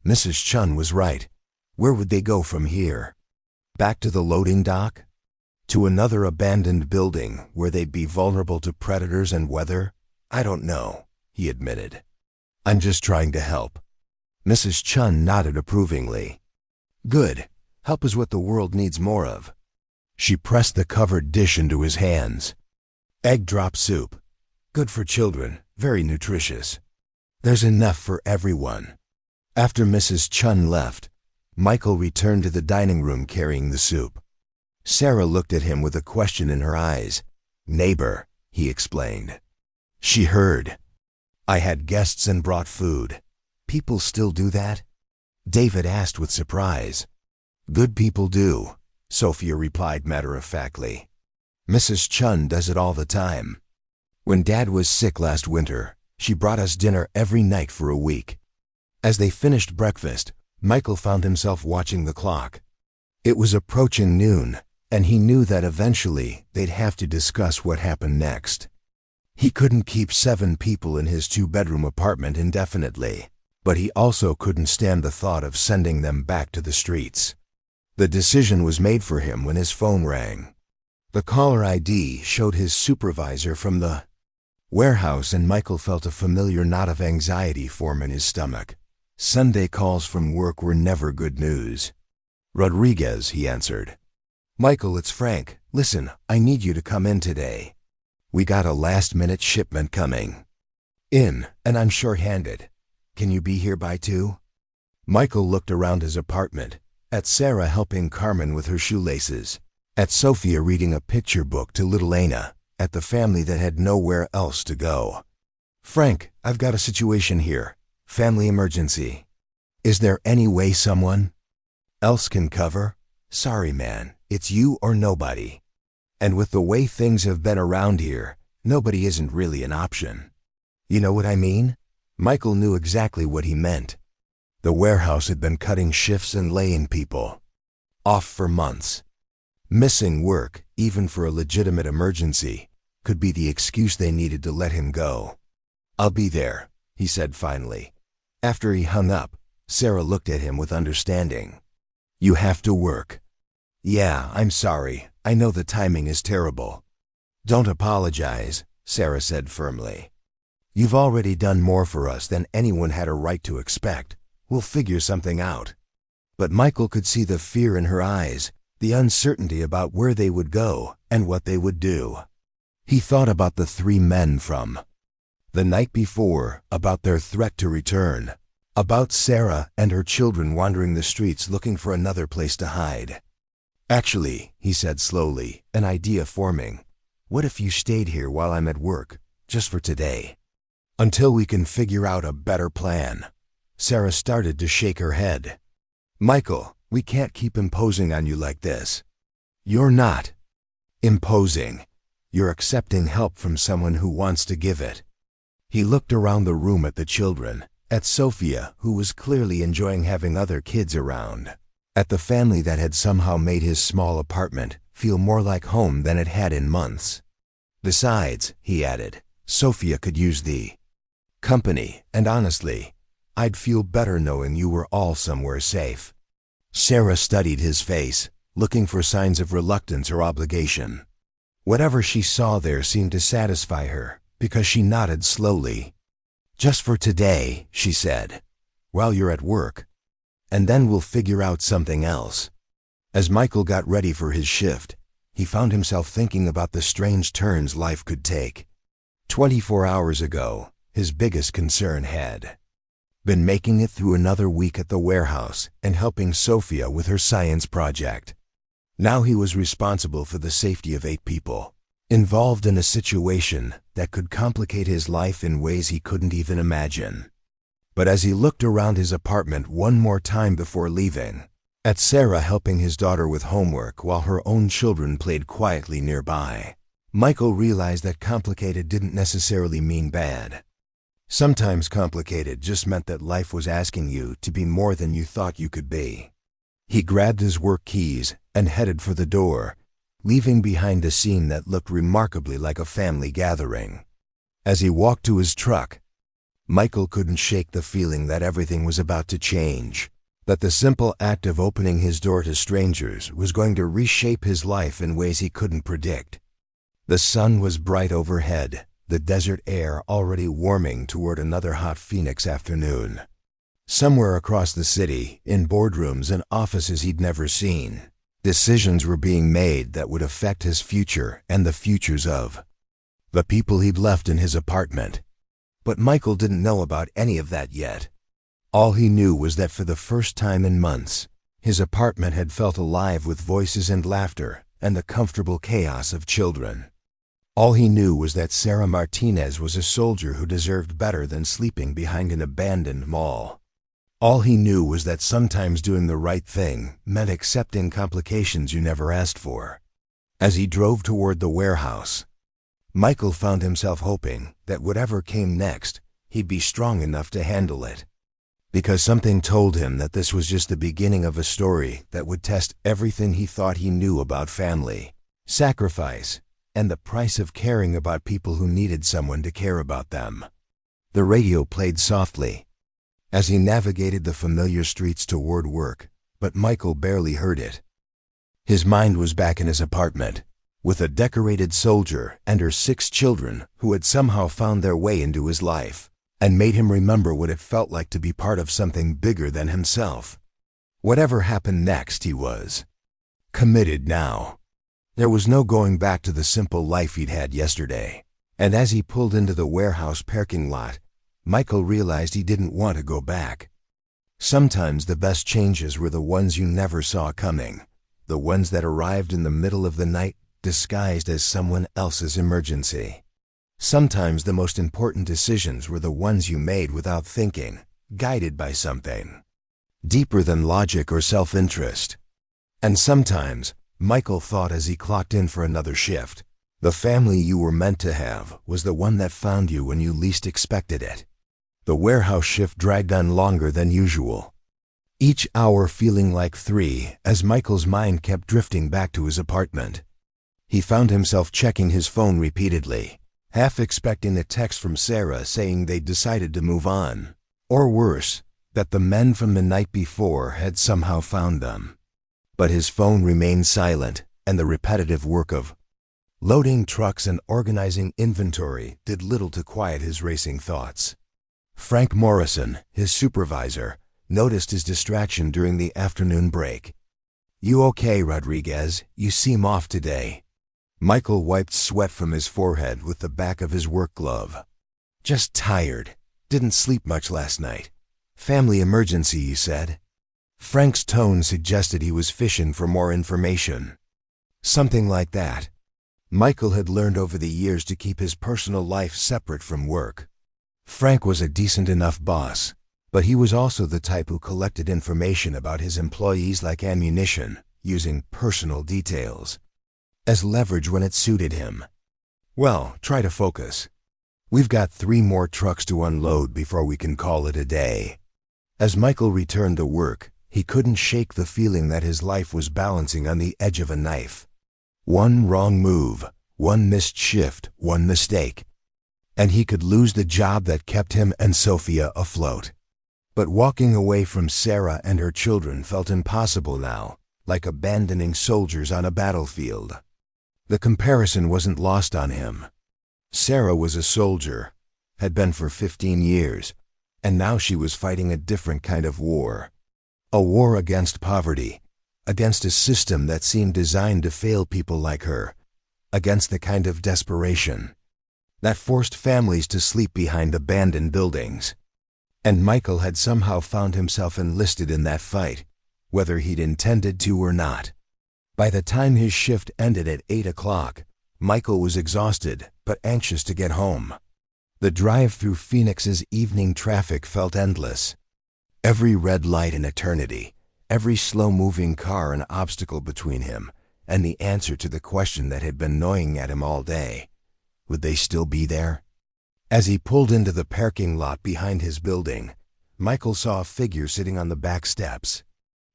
Mrs. Chun was right. Where would they go from here? Back to the loading dock? To another abandoned building where they'd be vulnerable to predators and weather? I don't know, he admitted. I'm just trying to help. Mrs. Chun nodded approvingly. Good. Help is what the world needs more of. She pressed the covered dish into his hands. Egg drop soup. Good for children, very nutritious. There's enough for everyone. After Mrs. Chun left, Michael returned to the dining room carrying the soup. Sarah looked at him with a question in her eyes. Neighbor, he explained. She heard. I had guests and brought food. People still do that? David asked with surprise. Good people do, Sophia replied matter-of-factly. Mrs. Chun does it all the time. When Dad was sick last winter, she brought us dinner every night for a week. As they finished breakfast, Michael found himself watching the clock. It was approaching noon, and he knew that eventually they'd have to discuss what happened next. He couldn't keep 7 people in his 2-bedroom apartment indefinitely, but he also couldn't stand the thought of sending them back to the streets. The decision was made for him when his phone rang. The caller ID showed his supervisor from the warehouse, and Michael felt a familiar knot of anxiety form in his stomach. Sunday calls from work were never good news. Rodriguez, he answered. Michael, it's Frank. Listen, I need you to come in today. We got a last-minute shipment coming in, and I'm short-handed. Can you be here by 2? Michael looked around his apartment, at Sarah helping Carmen with her shoelaces, at Sophia reading a picture book to little Anna, at the family that had nowhere else to go. Frank, I've got a situation here. Family emergency. Is there any way someone else can cover? Sorry, man, it's you or nobody. And with the way things have been around here, nobody isn't really an option. You know what I mean? Michael knew exactly what he meant. The warehouse had been cutting shifts and laying people off for months. Missing work, even for a legitimate emergency, could be the excuse they needed to let him go. I'll be there, he said finally. After he hung up, Sarah looked at him with understanding. You have to work. Yeah, I'm sorry. I know the timing is terrible. Don't apologize, Sarah said firmly. You've already done more for us than anyone had a right to expect. We'll figure something out. But Michael could see the fear in her eyes, the uncertainty about where they would go and what they would do. He thought about the 3 men from the night before, about their threat to return, About Sarah and her children wandering the streets looking for another place to hide. "Actually," he said slowly, an idea forming, "what if you stayed here while I'm at work, just for today? Until we can figure out a better plan." Sarah started to shake her head. "Michael, we can't keep imposing on you like this." "You're not imposing. You're accepting help from someone who wants to give it." He looked around the room at the children, at Sophia, who was clearly enjoying having other kids around, at the family that had somehow made his small apartment feel more like home than it had in months. "Besides," he added, "Sophia could use the company, and honestly, I'd feel better knowing you were all somewhere safe." Sarah studied his face, looking for signs of reluctance or obligation. Whatever she saw there seemed to satisfy her, because she nodded slowly. "Just for today," she said, "while you're at work. And then we'll figure out something else." As Michael got ready for his shift, he found himself thinking about the strange turns life could take. 24 hours ago, his biggest concern had been making it through another week at the warehouse and helping Sophia with her science project. Now he was responsible for the safety of 8 people, involved in a situation that could complicate his life in ways he couldn't even imagine. But as he looked around his apartment one more time before leaving, at Sarah helping his daughter with homework while her own children played quietly nearby, Michael realized that complicated didn't necessarily mean bad. Sometimes complicated just meant that life was asking you to be more than you thought you could be. He grabbed his work keys and headed for the door, leaving behind a scene that looked remarkably like a family gathering. As he walked to his truck, Michael couldn't shake the feeling that everything was about to change, that the simple act of opening his door to strangers was going to reshape his life in ways he couldn't predict. The sun was bright overhead, the desert air already warming toward another hot Phoenix afternoon. Somewhere across the city, in boardrooms and offices he'd never seen, decisions were being made that would affect his future and the futures of the people he'd left in his apartment. But Michael didn't know about any of that yet. All he knew was that for the first time in months, his apartment had felt alive with voices and laughter and the comfortable chaos of children. All he knew was that Sarah Martinez was a soldier who deserved better than sleeping behind an abandoned mall. All he knew was that sometimes doing the right thing meant accepting complications you never asked for. As he drove toward the warehouse, Michael found himself hoping that whatever came next, he'd be strong enough to handle it. Because something told him that this was just the beginning of a story that would test everything he thought he knew about family, sacrifice, and the price of caring about people who needed someone to care about them. The radio played softly as he navigated the familiar streets toward work, but Michael barely heard it. His mind was back in his apartment, with a decorated soldier and her 6 children who had somehow found their way into his life, and made him remember what it felt like to be part of something bigger than himself. Whatever happened next, he was committed now. There was no going back to the simple life he'd had yesterday, and as he pulled into the warehouse parking lot, Michael realized he didn't want to go back. Sometimes the best changes were the ones you never saw coming, the ones that arrived in the middle of the night disguised as someone else's emergency. Sometimes the most important decisions were the ones you made without thinking, guided by something deeper than logic or self-interest. And sometimes, Michael thought as he clocked in for another shift, the family you were meant to have was the one that found you when you least expected it. The warehouse shift dragged on longer than usual, each hour feeling like 3 as Michael's mind kept drifting back to his apartment. He found himself checking his phone repeatedly, half expecting a text from Sarah saying they'd decided to move on, or worse, that the men from the night before had somehow found them. But his phone remained silent, and the repetitive work of loading trucks and organizing inventory did little to quiet his racing thoughts. Frank Morrison, his supervisor, noticed his distraction during the afternoon break. "You okay, Rodriguez? You seem off today." Michael wiped sweat from his forehead with the back of his work glove. "Just tired. Didn't sleep much last night. Family emergency, you said? Frank's tone suggested he was fishing for more information. Something like that. Michael had learned over the years to keep his personal life separate from work. Frank was a decent enough boss, but he was also the type who collected information about his employees like ammunition, using personal details as leverage when it suited him. Well, try to focus. We've got 3 more trucks to unload before we can call it a day. As Michael returned to work, he couldn't shake the feeling that his life was balancing on the edge of a knife. One wrong move, one missed shift, one mistake, and he could lose the job that kept him and Sophia afloat. But walking away from Sarah and her children felt impossible now, like abandoning soldiers on a battlefield. The comparison wasn't lost on him. Sarah was a soldier, had been for 15 years, and now she was fighting a different kind of war. A war against poverty, against a system that seemed designed to fail people like her, against the kind of desperation that forced families to sleep behind abandoned buildings. And Michael had somehow found himself enlisted in that fight, whether he'd intended to or not. By the time his shift ended at 8 o'clock, Michael was exhausted but anxious to get home. The drive through Phoenix's evening traffic felt endless. Every red light an eternity, every slow-moving car an obstacle between him and the answer to the question that had been gnawing at him all day. Would they still be there? As he pulled into the parking lot behind his building, Michael saw a figure sitting on the back steps.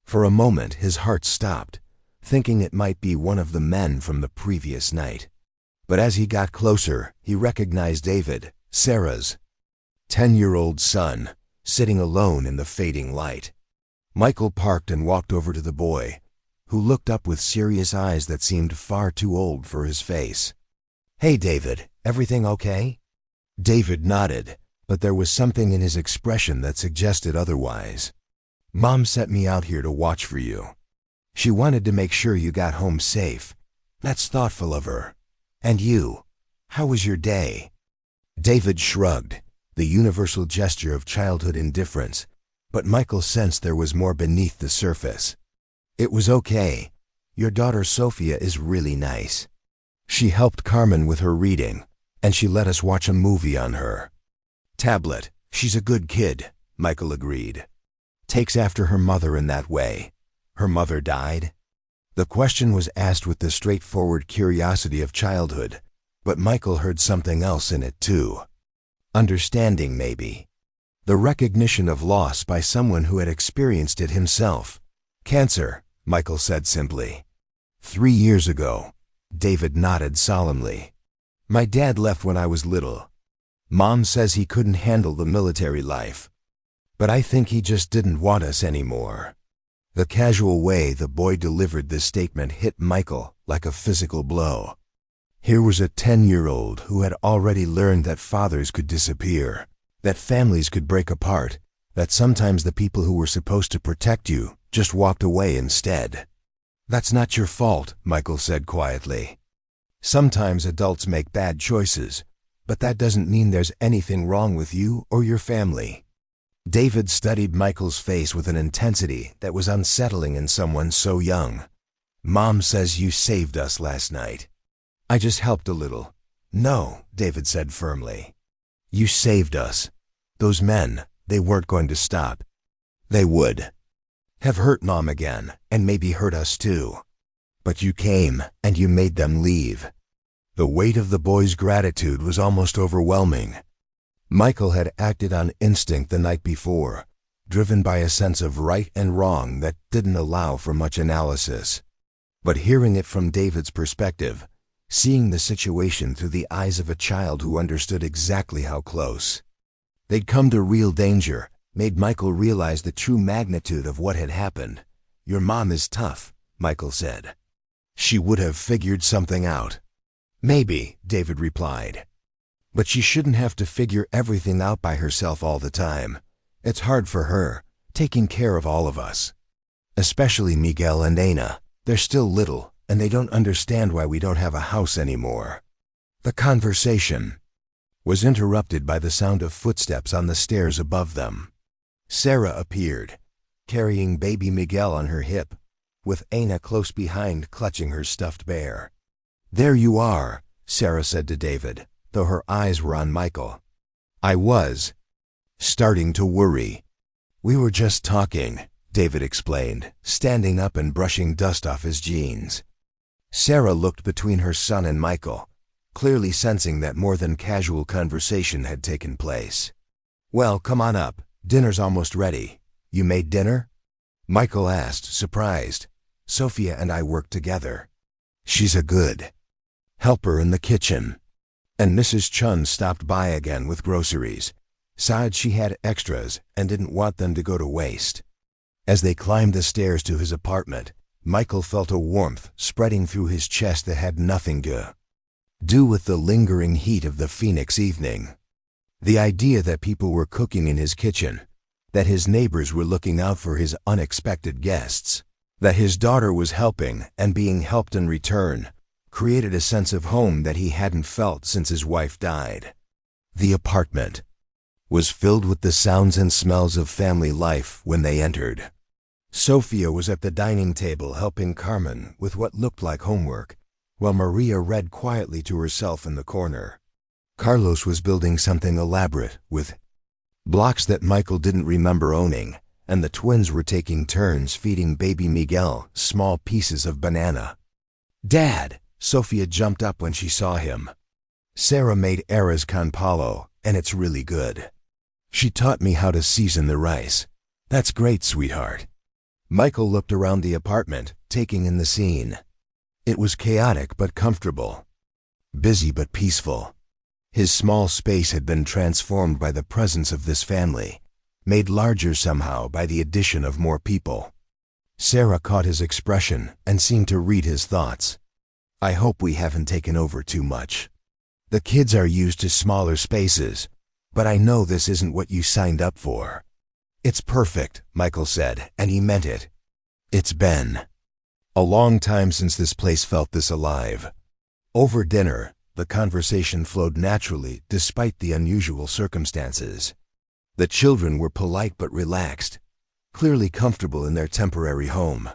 For a moment his heart stopped, thinking it might be one of the men from the previous night. But as he got closer, he recognized David, Sarah's 10-year-old son, sitting alone in the fading light. Michael parked and walked over to the boy, who looked up with serious eyes that seemed far too old for his face. "Hey, David, everything okay?" David nodded, but there was something in his expression that suggested otherwise. "Mom sent me out here to watch for you. She wanted to make sure you got home safe. That's thoughtful of her. And you, how was your day?" David shrugged, the universal gesture of childhood indifference, but Michael sensed there was more beneath the surface. "It was okay. Your daughter Sophia is really nice. She helped Carmen with her reading, and she let us watch a movie on her tablet. She's a good kid," Michael agreed. "Takes after her mother in that way. Her mother died?" The question was asked with the straightforward curiosity of childhood, but Michael heard something else in it too. Understanding, maybe. The recognition of loss by someone who had experienced it himself. "Cancer," Michael said simply. 3 years ago." David nodded solemnly. "My dad left when I was little. Mom says he couldn't handle the military life. But I think he just didn't want us anymore." The casual way the boy delivered this statement hit Michael like a physical blow. Here was a 10-year-old who had already learned that fathers could disappear, that families could break apart, that sometimes the people who were supposed to protect you just walked away instead. "That's not your fault," Michael said quietly. "Sometimes adults make bad choices, but that doesn't mean there's anything wrong with you or your family." David studied Michael's face with an intensity that was unsettling in someone so young. "Mom says you saved us last night." "I just helped a little." "No," David said firmly. "You saved us. Those men, they weren't going to stop. They would have hurt Mom again, and maybe hurt us too. But you came, and you made them leave." The weight of the boy's gratitude was almost overwhelming. Michael had acted on instinct the night before, driven by a sense of right and wrong that didn't allow for much analysis. But hearing it from David's perspective, seeing the situation through the eyes of a child who understood exactly how close they'd come to real danger, made Michael realize the true magnitude of what had happened. "Your mom is tough," Michael said. "She would have figured something out." "Maybe," David replied. "But she shouldn't have to figure everything out by herself all the time. It's hard for her, taking care of all of us. Especially Miguel and Ana. They're still little, and they don't understand why we don't have a house anymore." The conversation was interrupted by the sound of footsteps on the stairs above them. Sarah appeared, carrying baby Miguel on her hip, with Ana close behind clutching her stuffed bear. "There you are," Sarah said to David, though her eyes were on Michael. "I was starting to worry." "We were just talking," David explained, standing up and brushing dust off his jeans. Sarah looked between her son and Michael, clearly sensing that more than casual conversation had taken place. "Well, come on up. Dinner's almost ready. You made dinner?" Michael asked, surprised. "Sophia and I work together. She's a good helper in the kitchen." And Mrs. Chun stopped by again with groceries. Said she had extras and didn't want them to go to waste. As they climbed the stairs to his apartment, Michael felt a warmth spreading through his chest that had nothing to do with the lingering heat of the Phoenix evening. The idea that people were cooking in his kitchen, that his neighbors were looking out for his unexpected guests, that his daughter was helping and being helped in return, created a sense of home that he hadn't felt since his wife died. The apartment was filled with the sounds and smells of family life when they entered. Sophia was at the dining table helping Carmen with what looked like homework, while Maria read quietly to herself in the corner. Carlos was building something elaborate with blocks that Michael didn't remember owning, and the twins were taking turns feeding baby Miguel small pieces of banana. "Dad!" Sophia jumped up when she saw him. "Sarah made arroz con palo, and it's really good. She taught me how to season the rice." "That's great, sweetheart." Michael looked around the apartment, taking in the scene. It was chaotic but comfortable, busy but peaceful. His small space had been transformed by the presence of this family, made larger somehow by the addition of more people. Sarah caught his expression and seemed to read his thoughts. "I hope we haven't taken over too much. The kids are used to smaller spaces, but I know this isn't what you signed up for." "It's perfect," Michael said, and he meant it. It's been a long time since this place felt this alive. Over dinner, the conversation flowed naturally despite the unusual circumstances. The children were polite but relaxed, clearly comfortable in their temporary home.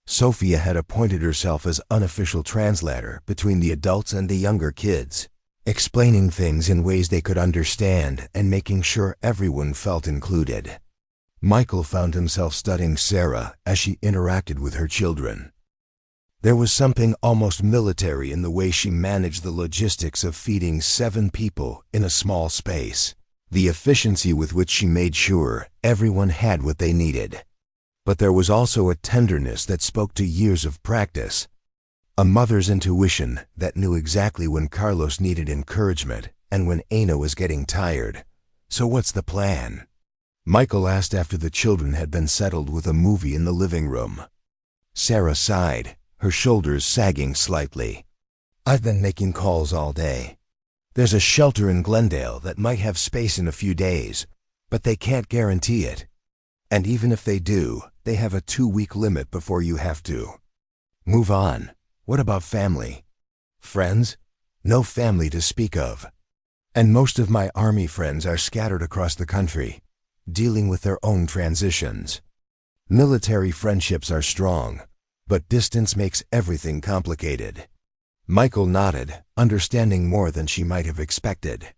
Sophia had appointed herself as unofficial translator between the adults and the younger kids, explaining things in ways they could understand and making sure everyone felt included. Michael found himself studying Sarah as she interacted with her children. There was something almost military in the way she managed the logistics of feeding 7 people in a small space, the efficiency with which she made sure everyone had what they needed. But there was also a tenderness that spoke to years of practice, a mother's intuition that knew exactly when Carlos needed encouragement and when Ana was getting tired. "So what's the plan?" Michael asked after the children had been settled with a movie in the living room. Sarah sighed, her shoulders sagging slightly. "I've been making calls all day. There's a shelter in Glendale that might have space in a few days, but they can't guarantee it. And even if they do, they have a 2-week limit before you have to move on." "What about family?" "Friends? No family to speak of. And most of my army friends are scattered across the country, dealing with their own transitions. Military friendships are strong, but distance makes everything complicated." Michael nodded, understanding more than she might have expected.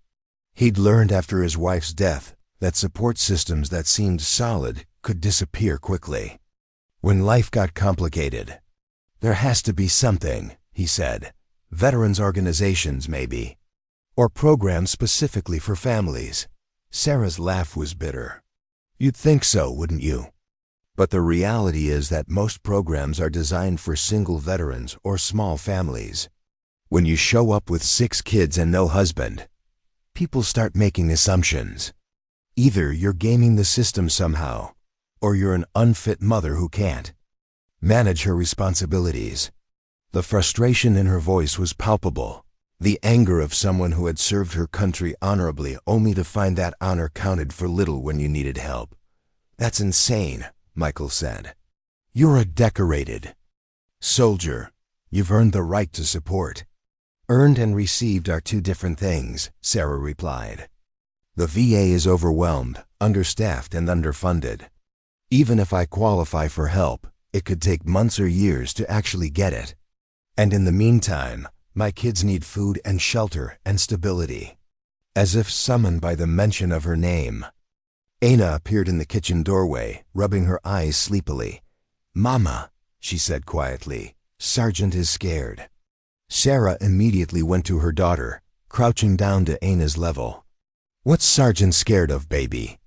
He'd learned after his wife's death that support systems that seemed solid could disappear quickly. When life got complicated, "There has to be something," he said. "Veterans organizations, maybe. Or programs specifically for families." Sarah's laugh was bitter. "You'd think so, wouldn't you? But the reality is that most programs are designed for single veterans or small families. When you show up with 6 kids and no husband, people start making assumptions. Either you're gaming the system somehow, or you're an unfit mother who can't manage her responsibilities." The frustration in her voice was palpable, the anger of someone who had served her country honorably only to find that honor counted for little when you needed help. "That's insane," Michael said. "You're a decorated soldier. You've earned the right to support." "Earned and received are 2 different things," Sarah replied. The VA is overwhelmed, understaffed, and underfunded. Even if I qualify for help, it could take months or years to actually get it. And in the meantime, my kids need food and shelter and stability." As if summoned by the mention of her name, Aina appeared in the kitchen doorway, rubbing her eyes sleepily. "Mama," she said quietly, "Sergeant is scared." Sarah immediately went to her daughter, crouching down to Aina's level. "What's Sergeant scared of, baby?"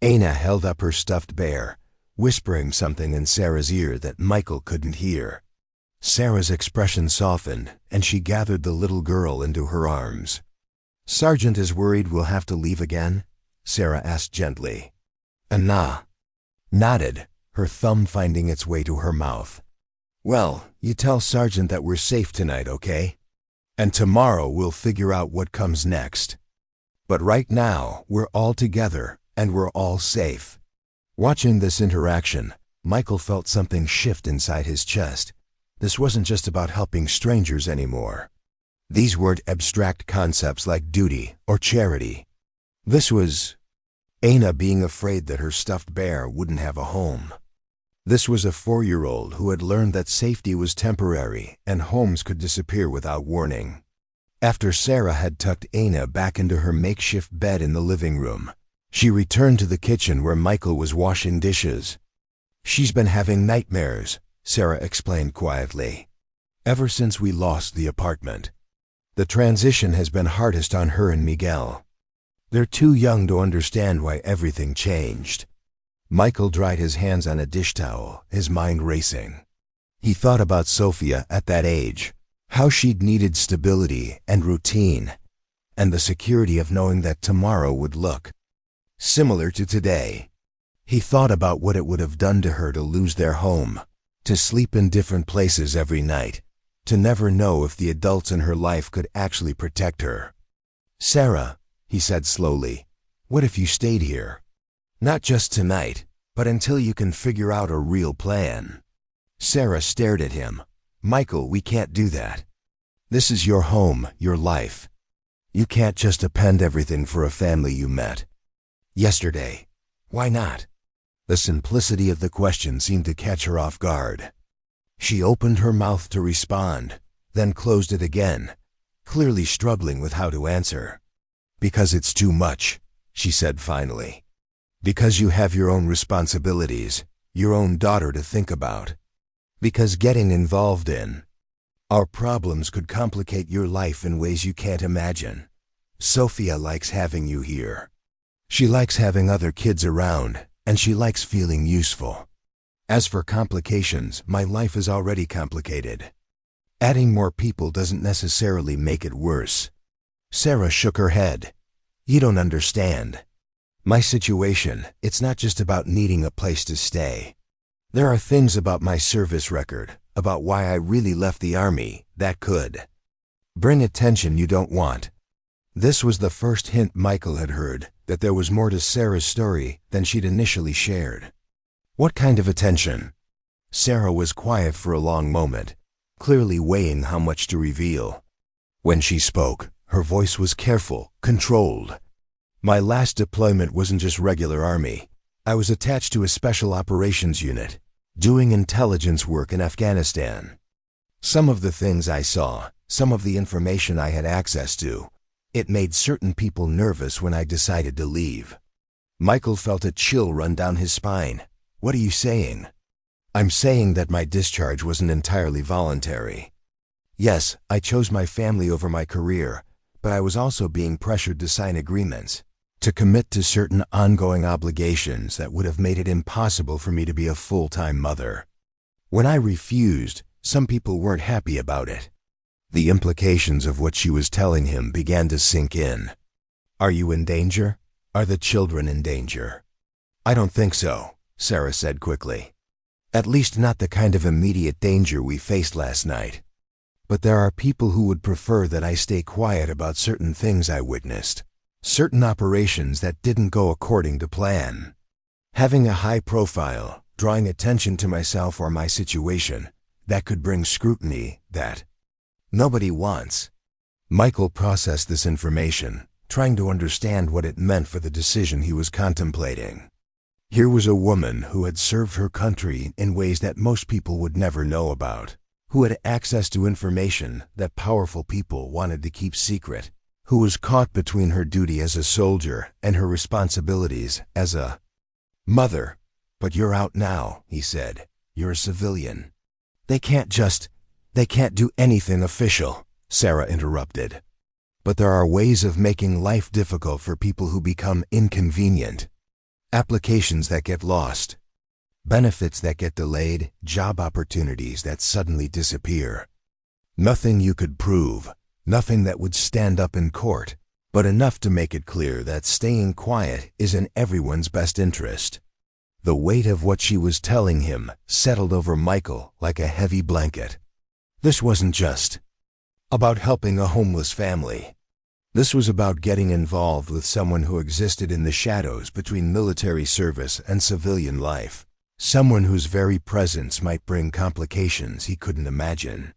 Aina held up her stuffed bear, whispering something in Sarah's ear that Michael couldn't hear. Sarah's expression softened, and she gathered the little girl into her arms. "Sergeant is worried we'll have to leave again?" Sarah asked gently. Anna nodded, her thumb finding its way to her mouth. "Well, you tell Sergeant that we're safe tonight, okay? And tomorrow we'll figure out what comes next. But right now, we're all together, and we're all safe." Watching this interaction, Michael felt something shift inside his chest. This wasn't just about helping strangers anymore. These weren't abstract concepts like duty or charity. This was Aina being afraid that her stuffed bear wouldn't have a home. This was a 4-year-old who had learned that safety was temporary and homes could disappear without warning. After Sarah had tucked Aina back into her makeshift bed in the living room, she returned to the kitchen where Michael was washing dishes. "She's been having nightmares," Sarah explained quietly, "ever since we lost the apartment. The transition has been hardest on her and Miguel. They're too young to understand why everything changed." Michael dried his hands on a dish towel, his mind racing. He thought about Sophia at that age, how she'd needed stability and routine, and the security of knowing that tomorrow would look similar to today. He thought about what it would have done to her to lose their home, to sleep in different places every night, to never know if the adults in her life could actually protect her. "Sarah," he said slowly, "what if you stayed here? Not just tonight, but until you can figure out a real plan." Sarah stared at him. "Michael, we can't do that. This is your home, your life. You can't just append everything for a family you met yesterday. Why not?" The simplicity of the question seemed to catch her off guard. She opened her mouth to respond, then closed it again, clearly struggling with how to answer. "Because it's too much," she said finally. "Because you have your own responsibilities, your own daughter to think about. Because getting involved in our problems could complicate your life in ways you can't imagine. Sophia likes having you here. She likes having other kids around, and she likes feeling useful. As for complications, my life is already complicated. Adding more people doesn't necessarily make it worse." Sarah shook her head. "You don't understand. My situation, it's not just about needing a place to stay. There are things about my service record, about why I really left the army, that could bring attention you don't want." This was the first hint Michael had heard that there was more to Sarah's story than she'd initially shared. "What kind of attention?" Sarah was quiet for a long moment, clearly weighing how much to reveal. When she spoke, her voice was careful, controlled. "My last deployment wasn't just regular army. I was attached to a special operations unit, doing intelligence work in Afghanistan. Some of the things I saw, some of the information I had access to, it made certain people nervous when I decided to leave." Michael felt a chill run down his spine. "What are you saying?" "I'm saying that my discharge wasn't entirely voluntary. Yes, I chose my family over my career, but I was also being pressured to sign agreements, to commit to certain ongoing obligations that would have made it impossible for me to be a full-time mother. When I refused, some people weren't happy about it." The implications of what she was telling him began to sink in. "Are you in danger? Are the children in danger?" "I don't think so," Sarah said quickly. "At least not the kind of immediate danger we faced last night. But there are people who would prefer that I stay quiet about certain things I witnessed, certain operations that didn't go according to plan. Having a high profile, drawing attention to myself or my situation, that could bring scrutiny that nobody wants." Michael processed this information, trying to understand what it meant for the decision he was contemplating. Here was a woman who had served her country in ways that most people would never know about, who had access to information that powerful people wanted to keep secret, who was caught between her duty as a soldier and her responsibilities as a mother. "But you're out now," he said. "You're a civilian." They can't do anything official," Sarah interrupted. "But there are ways of making life difficult for people who become inconvenient. Applications that get lost, benefits that get delayed, job opportunities that suddenly disappear. Nothing you could prove, nothing that would stand up in court, but enough to make it clear that staying quiet is in everyone's best interest." The weight of what she was telling him settled over Michael like a heavy blanket. This wasn't just about helping a homeless family. This was about getting involved with someone who existed in the shadows between military service and civilian life, someone whose very presence might bring complications he couldn't imagine.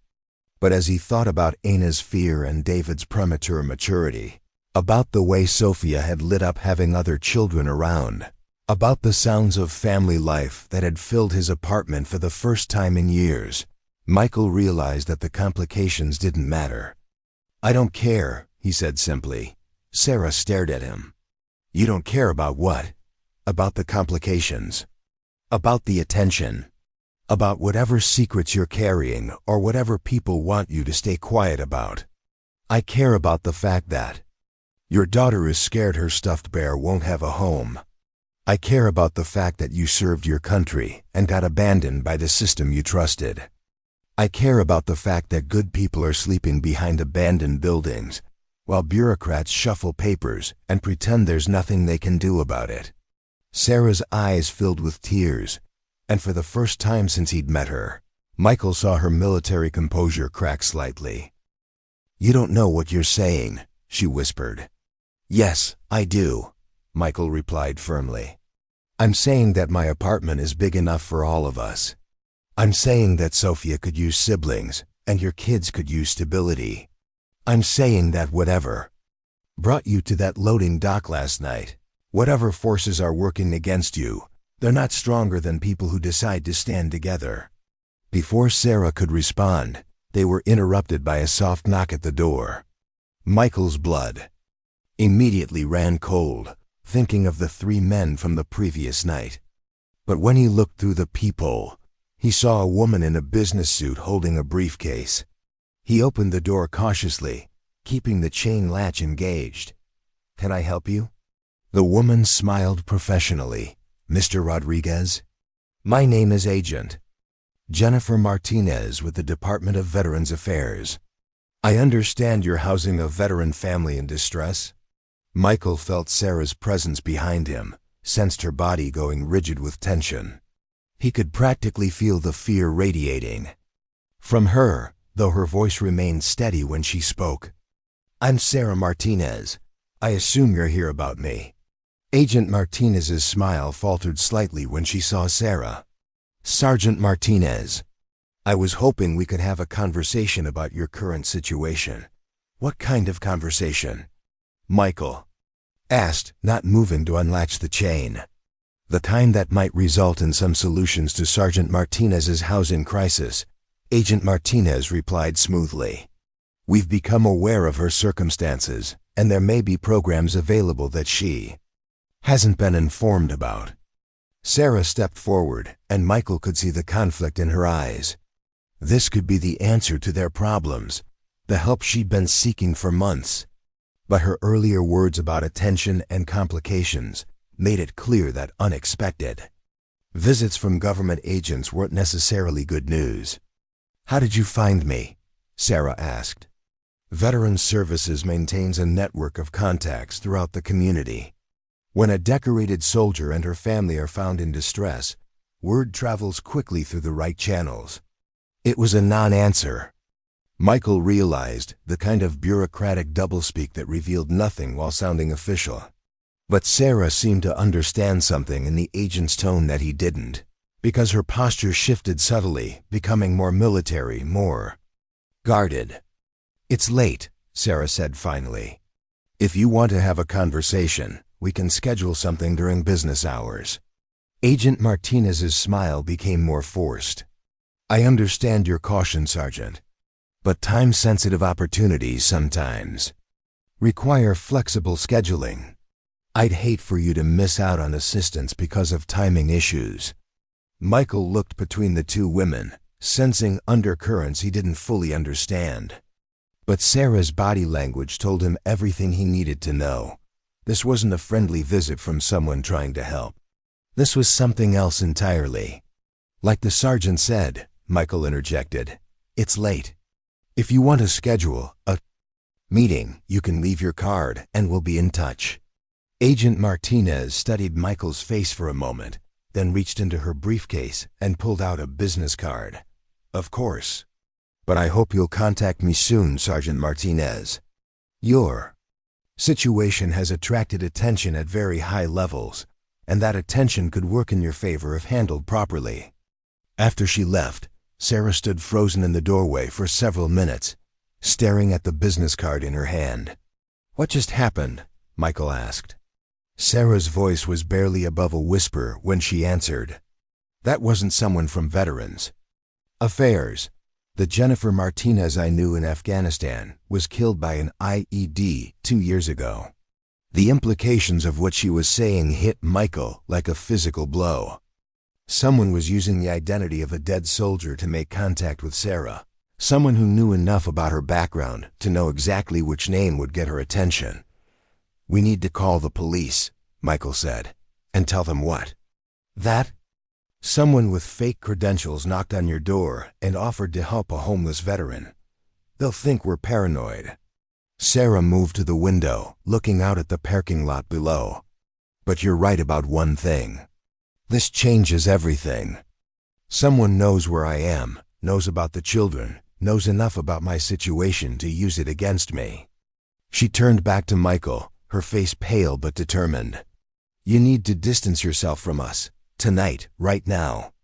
But as he thought about Anna's fear and David's premature maturity, about the way Sophia had lit up having other children around, about the sounds of family life that had filled his apartment for the first time in years, Michael realized that the complications didn't matter. "I don't care," he said simply. Sarah stared at him. "You don't care about what?" "About the complications. About the attention. About whatever secrets you're carrying or whatever people want you to stay quiet about. I care about the fact that your daughter is scared her stuffed bear won't have a home. I care about the fact that you served your country and got abandoned by the system you trusted. I care about the fact that good people are sleeping behind abandoned buildings, while bureaucrats shuffle papers and pretend there's nothing they can do about it." Sarah's eyes filled with tears, and for the first time since he'd met her, Michael saw her military composure crack slightly. "You don't know what you're saying," she whispered. "Yes, I do," Michael replied firmly. "I'm saying that my apartment is big enough for all of us. I'm saying that Sophia could use siblings, and your kids could use stability. I'm saying that whatever brought you to that loading dock last night, whatever forces are working against you, they're not stronger than people who decide to stand together." Before Sarah could respond, they were interrupted by a soft knock at the door. Michael's blood immediately ran cold, thinking of the 3 men from the previous night. But when he looked through the peephole, he saw a woman in a business suit holding a briefcase. He opened the door cautiously, keeping the chain latch engaged. "Can I help you?" The woman smiled professionally. "Mr. Rodriguez? My name is Agent Jennifer Martinez with the Department of Veterans Affairs. I understand you're housing a veteran family in distress." Michael felt Sarah's presence behind him, sensed her body going rigid with tension. He could practically feel the fear radiating from her, though her voice remained steady when she spoke. "I'm Sarah Martinez. I assume you're here about me." Agent Martinez's smile faltered slightly when she saw Sarah. "Sergeant Martinez, I was hoping we could have a conversation about your current situation." "What kind of conversation?" Michael asked, not moving to unlatch the chain. "The kind that might result in some solutions to Sergeant Martinez's housing crisis," Agent Martinez replied smoothly. "We've become aware of her circumstances, and there may be programs available that she hasn't been informed about." Sarah stepped forward, and Michael could see the conflict in her eyes. This could be the answer to their problems, the help she'd been seeking for months. But her earlier words about attention and complications made it clear that unexpected visits from government agents weren't necessarily good news. "How did you find me?" Sarah asked. Veterans Services maintains a network of contacts throughout the community. When a decorated soldier and her family are found in distress, word travels quickly through the right channels. It was a non-answer. Michael realized the kind of bureaucratic doublespeak that revealed nothing while sounding official. But Sarah seemed to understand something in the agent's tone that he didn't, because her posture shifted subtly, becoming more military, more guarded. "It's late," Sarah said finally. If you want to have a conversation, we can schedule something during business hours. Agent Martinez's smile became more forced. I understand your caution, Sergeant. But time-sensitive opportunities sometimes require flexible scheduling. I'd hate for you to miss out on assistance because of timing issues. Michael looked between the two women, sensing undercurrents he didn't fully understand. But Sarah's body language told him everything he needed to know. This wasn't a friendly visit from someone trying to help. This was something else entirely. Like the sergeant said, Michael interjected, it's late. If you want to schedule a meeting, you can leave your card and we'll be in touch. Agent Martinez studied Michael's face for a moment, then reached into her briefcase and pulled out a business card. Of course. But I hope you'll contact me soon, Sergeant Martinez. Your situation has attracted attention at very high levels, and that attention could work in your favor if handled properly. After she left, Sarah stood frozen in the doorway for several minutes, staring at the business card in her hand. What just happened? Michael asked. Sarah's voice was barely above a whisper when she answered. That wasn't someone from Veterans Affairs. The Jennifer Martinez I knew in Afghanistan was killed by an IED 2 years ago. The implications of what she was saying hit Michael like a physical blow. Someone was using the identity of a dead soldier to make contact with Sarah. Someone who knew enough about her background to know exactly which name would get her attention. We need to call the police, Michael said. And tell them what? That someone with fake credentials knocked on your door and offered to help a homeless veteran. They'll think we're paranoid. Sarah moved to the window, looking out at the parking lot below. But you're right about one thing. This changes everything. Someone knows where I am, knows about the children, knows enough about my situation to use it against me. She turned back to Michael, her face pale but determined. You need to distance yourself from us. Tonight, right now.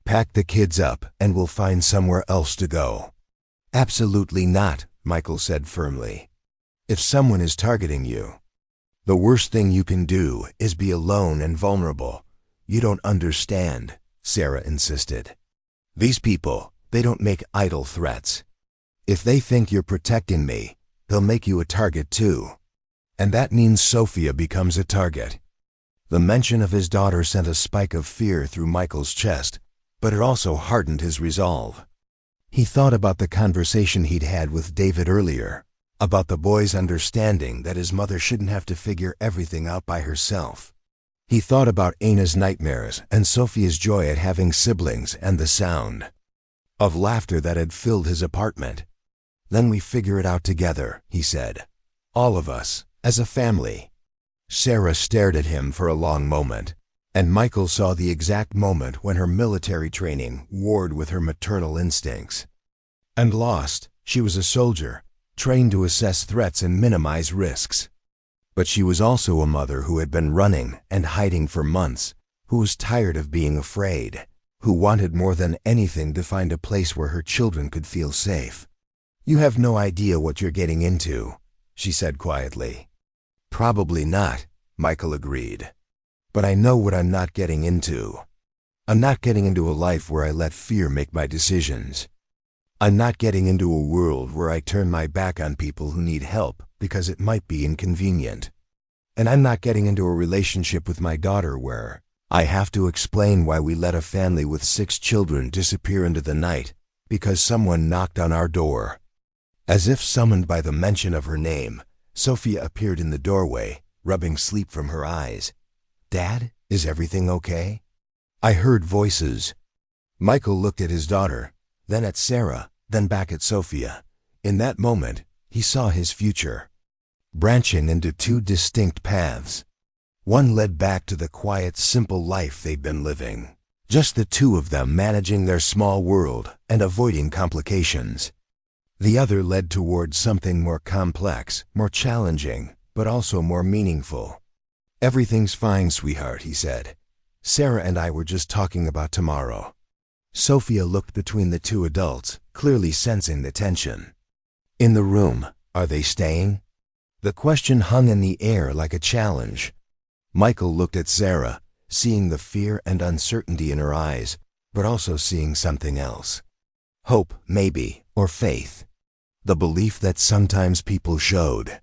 Pack the kids up and we'll find somewhere else to go. Absolutely not, Michael said firmly. If someone is targeting you, the worst thing you can do is be alone and vulnerable. You don't understand, Sarah insisted. These people, they don't make idle threats. If they think you're protecting me, they'll make you a target too. And that means Sophia becomes a target. The mention of his daughter sent a spike of fear through Michael's chest, but it also hardened his resolve. He thought about the conversation he'd had with David earlier, about the boy's understanding that his mother shouldn't have to figure everything out by herself. He thought about Anna's nightmares and Sophia's joy at having siblings and the sound of laughter that had filled his apartment. Then we figure it out together, he said. All of us, as a family. Sarah stared at him for a long moment, and Michael saw the exact moment when her military training warred with her maternal instincts. And lost, she was a soldier, trained to assess threats and minimize risks. But she was also a mother who had been running and hiding for months, who was tired of being afraid, who wanted more than anything to find a place where her children could feel safe. You have no idea what you're getting into, she said quietly. Probably not, Michael agreed. But I know what I'm not getting into. I'm not getting into a life where I let fear make my decisions. I'm not getting into a world where I turn my back on people who need help because it might be inconvenient. And I'm not getting into a relationship with my daughter where I have to explain why we let a family with 6 children disappear into the night because someone knocked on our door. As if summoned by the mention of her name, Sophia appeared in the doorway, rubbing sleep from her eyes. Dad, is everything okay? I heard voices. Michael looked at his daughter, then at Sarah, then back at Sophia. In that moment, he saw his future, branching into 2 distinct paths. One led back to the quiet, simple life they'd been living. Just the 2 of them managing their small world and avoiding complications. The other led towards something more complex, more challenging, but also more meaningful. Everything's fine, sweetheart, he said. Sarah and I were just talking about tomorrow. Sophia looked between the 2 adults, clearly sensing the tension. In the room, are they staying? The question hung in the air like a challenge. Michael looked at Sarah, seeing the fear and uncertainty in her eyes, but also seeing something else. Hope, maybe, or faith. The belief that sometimes people showed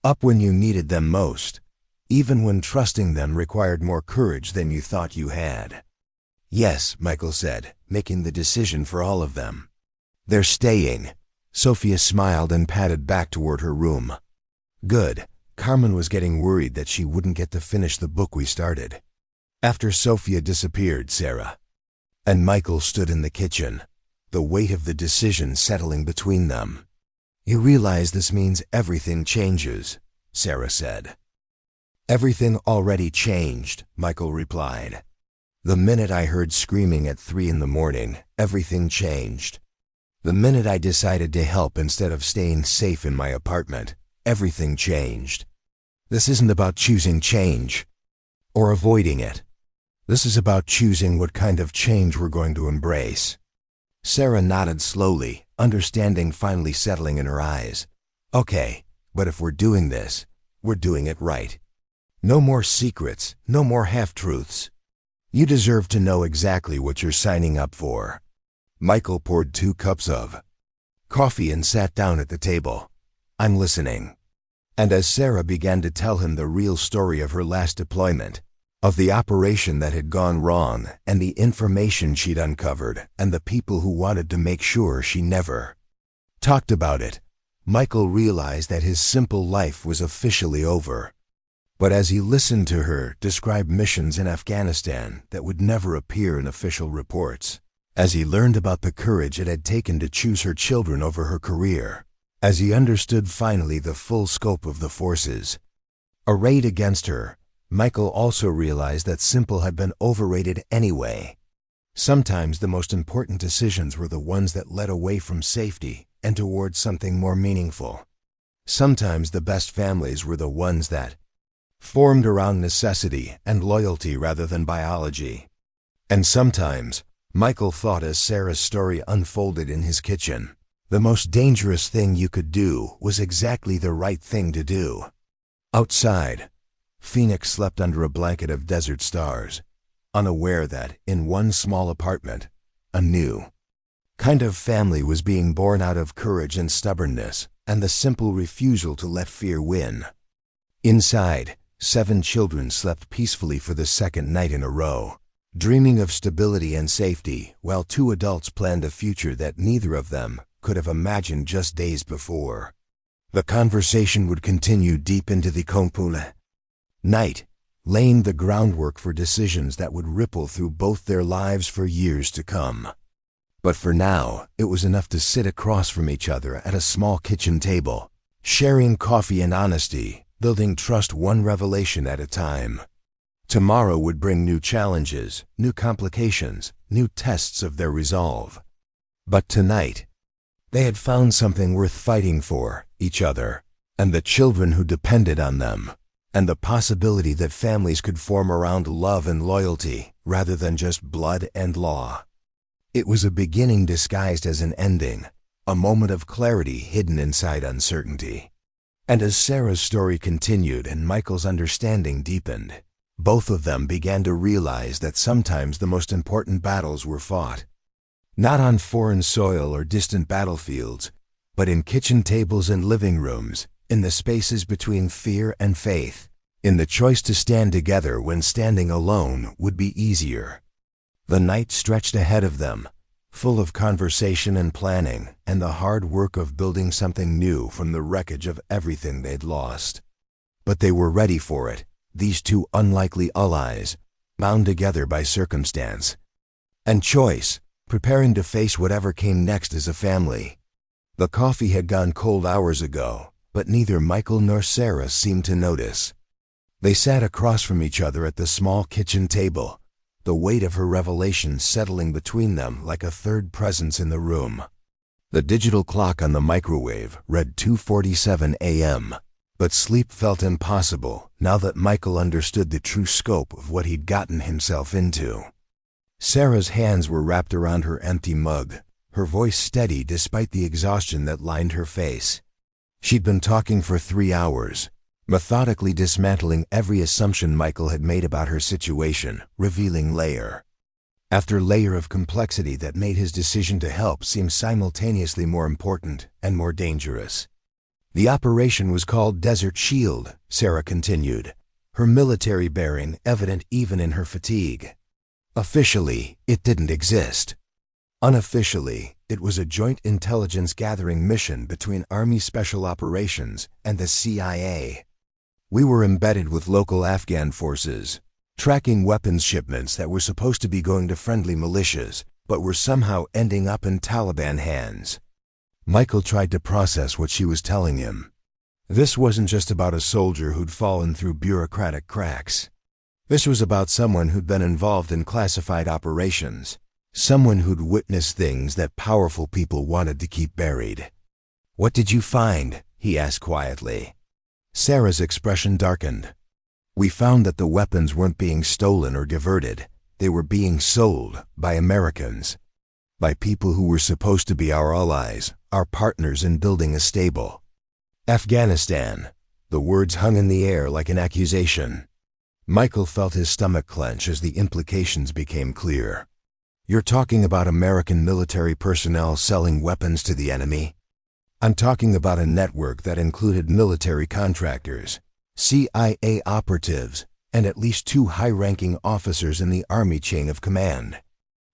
up when you needed them most, even when trusting them required more courage than you thought you had. Yes, Michael said, making the decision for all of them. They're staying. Sophia smiled and padded back toward her room. Good. Carmen was getting worried that she wouldn't get to finish the book we started. After Sophia disappeared, Sarah and Michael stood in the kitchen, the weight of the decision settling between them. You realize this means everything changes, Sarah said. Everything already changed, Michael replied. The minute I heard screaming at 3 a.m, everything changed. The minute I decided to help instead of staying safe in my apartment, everything changed. This isn't about choosing change or avoiding it. This is about choosing what kind of change we're going to embrace. Sarah nodded slowly, understanding finally settling in her eyes. Okay, but if we're doing this, we're doing it right. No more secrets, no more half-truths. You deserve to know exactly what you're signing up for. Michael poured 2 cups of coffee and sat down at the table. I'm listening. And as Sarah began to tell him the real story of her last deployment, of the operation that had gone wrong and the information she'd uncovered and the people who wanted to make sure she never talked about it, Michael realized that his simple life was officially over. But as he listened to her describe missions in Afghanistan that would never appear in official reports, as he learned about the courage it had taken to choose her children over her career, as he understood finally the full scope of the forces arrayed against her, Michael also realized that simple had been overrated anyway. Sometimes the most important decisions were the ones that led away from safety and towards something more meaningful. Sometimes the best families were the ones that formed around necessity and loyalty rather than biology. And sometimes, Michael thought as Sarah's story unfolded in his kitchen, the most dangerous thing you could do was exactly the right thing to do. Outside, Phoenix slept under a blanket of desert stars, unaware that, in one small apartment, a new kind of family was being born out of courage and stubbornness, and the simple refusal to let fear win. Inside, 7 children slept peacefully for the second night in a row, dreaming of stability and safety, while 2 adults planned a future that neither of them could have imagined just days before. The conversation would continue deep into the Compule night, laying the groundwork for decisions that would ripple through both their lives for years to come. But for now, it was enough to sit across from each other at a small kitchen table, sharing coffee and honesty, building trust one revelation at a time. Tomorrow would bring new challenges, new complications, new tests of their resolve. But tonight, they had found something worth fighting for, each other, and the children who depended on them, and the possibility that families could form around love and loyalty rather than just blood and law. It was a beginning disguised as an ending, a moment of clarity hidden inside uncertainty. And as Sarah's story continued and Michael's understanding deepened, both of them began to realize that sometimes the most important battles were fought not on foreign soil or distant battlefields, but in kitchen tables and living rooms, in the spaces between fear and faith, in the choice to stand together when standing alone would be easier. The night stretched ahead of them, full of conversation and planning and the hard work of building something new from the wreckage of everything they'd lost. But they were ready for it, these 2 unlikely allies, bound together by circumstance and choice, preparing to face whatever came next as a family. The coffee had gone cold hours ago, but neither Michael nor Sarah seemed to notice. They sat across from each other at the small kitchen table, the weight of her revelation settling between them like a third presence in the room. The digital clock on the microwave read 2:47 a.m., but sleep felt impossible now that Michael understood the true scope of what he'd gotten himself into. Sarah's hands were wrapped around her empty mug, her voice steady despite the exhaustion that lined her face. She'd been talking for 3 hours, methodically dismantling every assumption Michael had made about her situation, revealing layer after layer of complexity that made his decision to help seem simultaneously more important and more dangerous. The operation was called Desert Shield, Sarah continued, her military bearing evident even in her fatigue. Officially, it didn't exist. Unofficially, it was a joint intelligence gathering mission between Army Special Operations and the CIA. We were embedded with local Afghan forces, tracking weapons shipments that were supposed to be going to friendly militias, but were somehow ending up in Taliban hands. Michael tried to process what she was telling him. This wasn't just about a soldier who'd fallen through bureaucratic cracks. This was about someone who'd been involved in classified operations, someone who'd witnessed things that powerful people wanted to keep buried. "What did you find?" he asked quietly. Sarah's expression darkened. "We found that the weapons weren't being stolen or diverted. They were being sold by Americans, by people who were supposed to be our allies, our partners in building a stable." Afghanistan. The words hung in the air like an accusation. Michael felt his stomach clench as the implications became clear. "You're talking about American military personnel selling weapons to the enemy?" "I'm talking about a network that included military contractors, CIA operatives, and at least 2 high-ranking officers in the Army chain of command.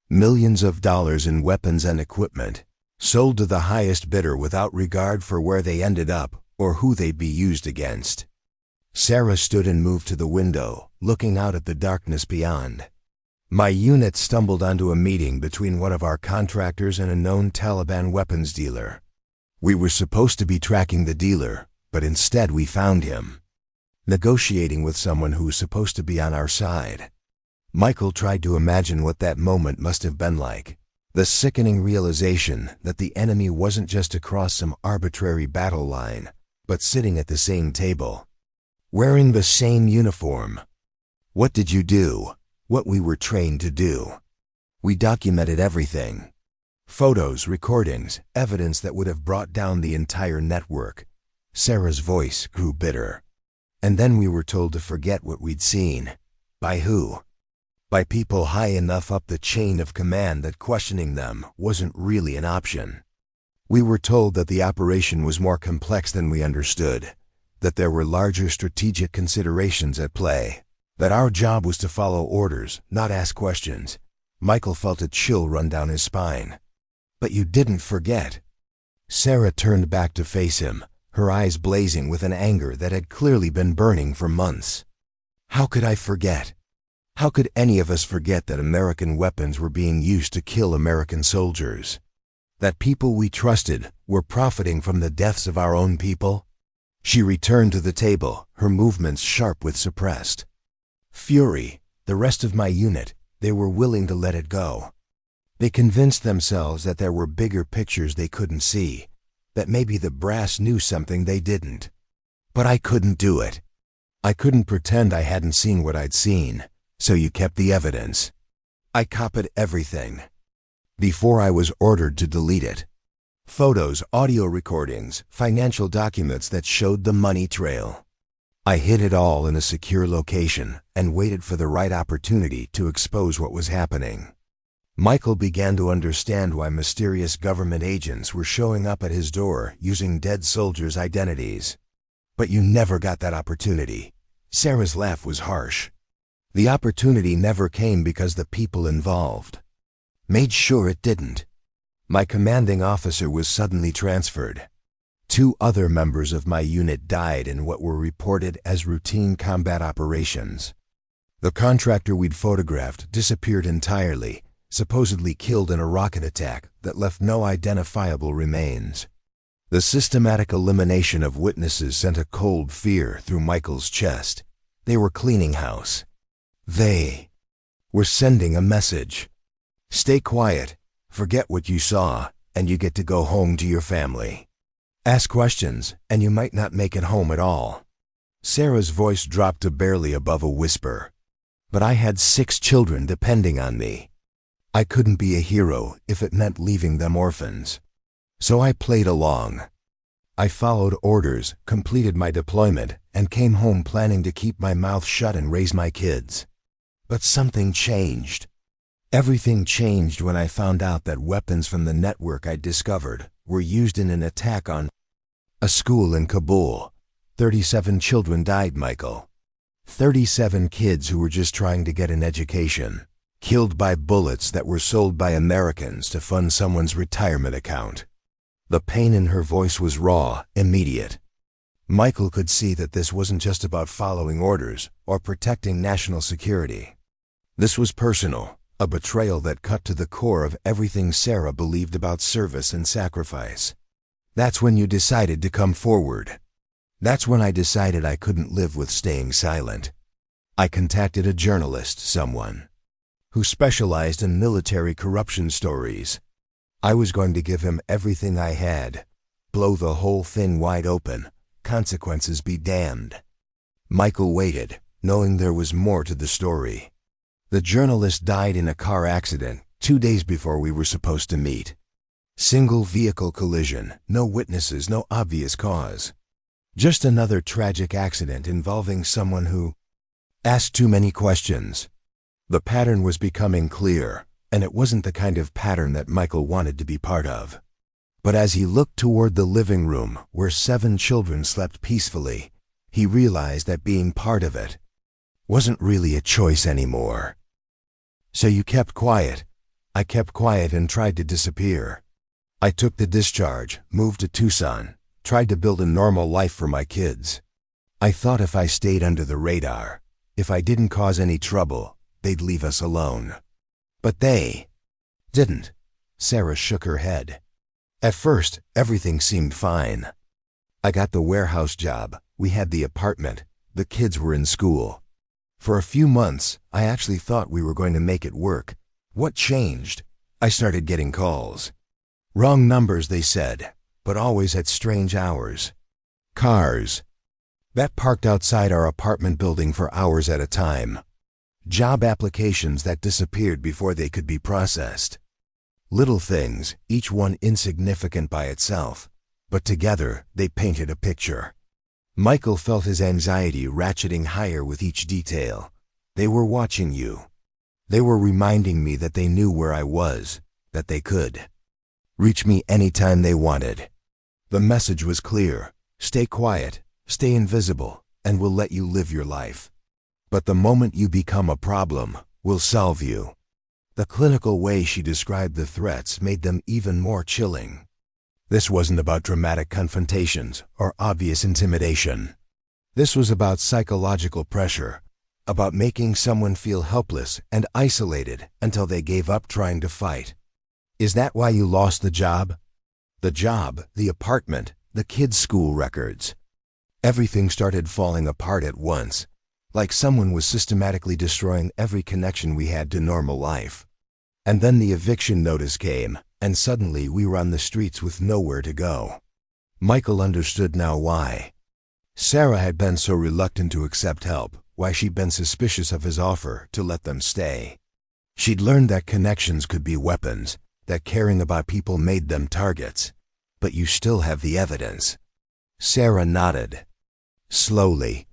Millions of dollars in weapons and equipment, sold to the highest bidder without regard for where they ended up or who they'd be used against." Sarah stood and moved to the window, looking out at the darkness beyond. "My unit stumbled onto a meeting between one of our contractors and a known Taliban weapons dealer. We were supposed to be tracking the dealer, but instead we found him negotiating with someone who was supposed to be on our side." Michael tried to imagine what that moment must have been like. The sickening realization that the enemy wasn't just across some arbitrary battle line, but sitting at the same table, wearing the same uniform. "What did you do?" "What we were trained to do. We documented everything. Photos, recordings, evidence that would have brought down the entire network." Sarah's voice grew bitter. "And then we were told to forget what we'd seen." "By who?" "By people high enough up the chain of command that questioning them wasn't really an option. We were told that the operation was more complex than we understood, that there were larger strategic considerations at play, that our job was to follow orders, not ask questions." Michael felt a chill run down his spine. "But you didn't forget." Sarah turned back to face him, her eyes blazing with an anger that had clearly been burning for months. "How could I forget? How could any of us forget that American weapons were being used to kill American soldiers? That people we trusted were profiting from the deaths of our own people?" She returned to the table, her movements sharp with suppressed fury. "The rest of my unit, they were willing to let it go. They convinced themselves that there were bigger pictures they couldn't see, that maybe the brass knew something they didn't. But I couldn't do it. I couldn't pretend I hadn't seen what I'd seen, so you kept the evidence. I copied everything. Before I was ordered to delete it. Photos, audio recordings, financial documents that showed the money trail. I hid it all in a secure location and waited for the right opportunity to expose what was happening." Michael began to understand why mysterious government agents were showing up at his door using dead soldiers' identities. "But you never got that opportunity." Sarah's laugh was harsh. "The opportunity never came because the people involved made sure it didn't. My commanding officer was suddenly transferred. 2 other members of my unit died in what were reported as routine combat operations. The contractor we'd photographed disappeared entirely, supposedly killed in a rocket attack that left no identifiable remains." The systematic elimination of witnesses sent a cold fear through Michael's chest. They were cleaning house. They were sending a message. "Stay quiet, forget what you saw, and you get to go home to your family. Ask questions, and you might not make it home at all." Sarah's voice dropped to barely above a whisper. "But I had 6 children depending on me. I couldn't be a hero if it meant leaving them orphans. So I played along. I followed orders, completed my deployment, and came home planning to keep my mouth shut and raise my kids. But something changed. Everything changed when I found out that weapons from the network I'd discovered were used in an attack on a school in Kabul. 37 children died, Michael. 37 kids who were just trying to get an education, killed by bullets that were sold by Americans to fund someone's retirement account. The pain in her voice was raw, immediate. Michael could see that this wasn't just about following orders or protecting national security. This was personal, a betrayal that cut to the core of everything Sarah believed about service and sacrifice. That's when you decided to come forward. That's when I decided I couldn't live with staying silent. I contacted a journalist, someone who specialized in military corruption stories. I was going to give him everything I had, blow the whole thing wide open, consequences be damned. Michael waited, knowing there was more to the story. The journalist died in a car accident 2 days before we were supposed to meet. Single vehicle collision, no witnesses, no obvious cause. Just another tragic accident involving someone who asked too many questions. The pattern was becoming clear, and it wasn't the kind of pattern that Michael wanted to be part of. But as he looked toward the living room where 7 children slept peacefully, he realized that being part of it wasn't really a choice anymore. So you kept quiet. I kept quiet and tried to disappear. I took the discharge, moved to Tucson, tried to build a normal life for my kids. I thought if I stayed under the radar, if I didn't cause any trouble, they'd leave us alone. But they didn't. Sarah shook her head. At first, everything seemed fine. I got the warehouse job, we had the apartment, the kids were in school. For a few months, I actually thought we were going to make it work. What changed? I started getting calls. Wrong numbers, they said, but always at strange hours. Cars that parked outside our apartment building for hours at a time. Job applications that disappeared before they could be processed. Little things, each one insignificant by itself, but together they painted a picture. Michael felt his anxiety ratcheting higher with each detail. They were watching you. They were reminding me that they knew where I was, that they could reach me anytime they wanted. The message was clear: stay quiet, stay invisible, and we'll let you live your life. But the moment you become a problem, we'll solve you. The clinical way she described the threats made them even more chilling. This wasn't about dramatic confrontations or obvious intimidation. This was about psychological pressure, about making someone feel helpless and isolated until they gave up trying to fight. Is that why you lost the job? The job, the apartment, the kids' school records. Everything started falling apart at once, like someone was systematically destroying every connection we had to normal life. And then the eviction notice came, and suddenly we were on the streets with nowhere to go. Michael understood now why Sarah had been so reluctant to accept help, why she'd been suspicious of his offer to let them stay. She'd learned that connections could be weapons, that caring about people made them targets. But you still have the evidence. Sarah nodded. Slowly,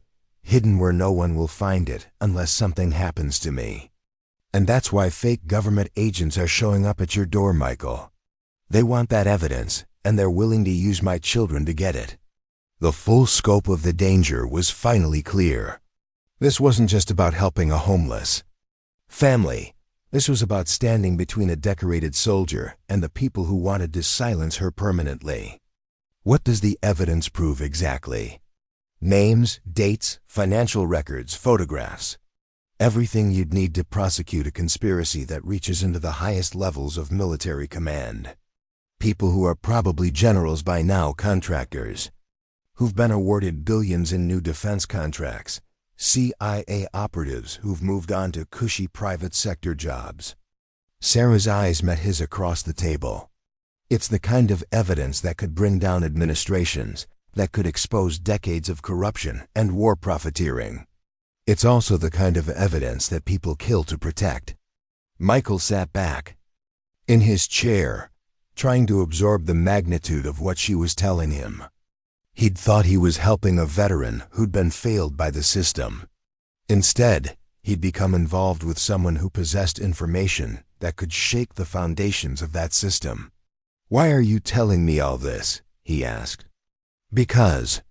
hidden where no one will find it unless something happens to me. And that's why fake government agents are showing up at your door, Michael. They want that evidence, and they're willing to use my children to get it. The full scope of the danger was finally clear. This wasn't just about helping a homeless family. This was about standing between a decorated soldier and the people who wanted to silence her permanently. What does the evidence prove exactly? Names, dates, financial records, photographs. Everything you'd need to prosecute a conspiracy that reaches into the highest levels of military command. People who are probably generals by now, contractors, who've been awarded billions in new defense contracts, CIA operatives who've moved on to cushy private sector jobs. Sarah's eyes met his across the table. It's the kind of evidence that could bring down administrations, that could expose decades of corruption and war profiteering. It's also the kind of evidence that people kill to protect. Michael sat back in his chair, trying to absorb the magnitude of what she was telling him. He'd thought he was helping a veteran who'd been failed by the system. Instead, he'd become involved with someone who possessed information that could shake the foundations of that system. "Why are you telling me all this?" he asked. "Because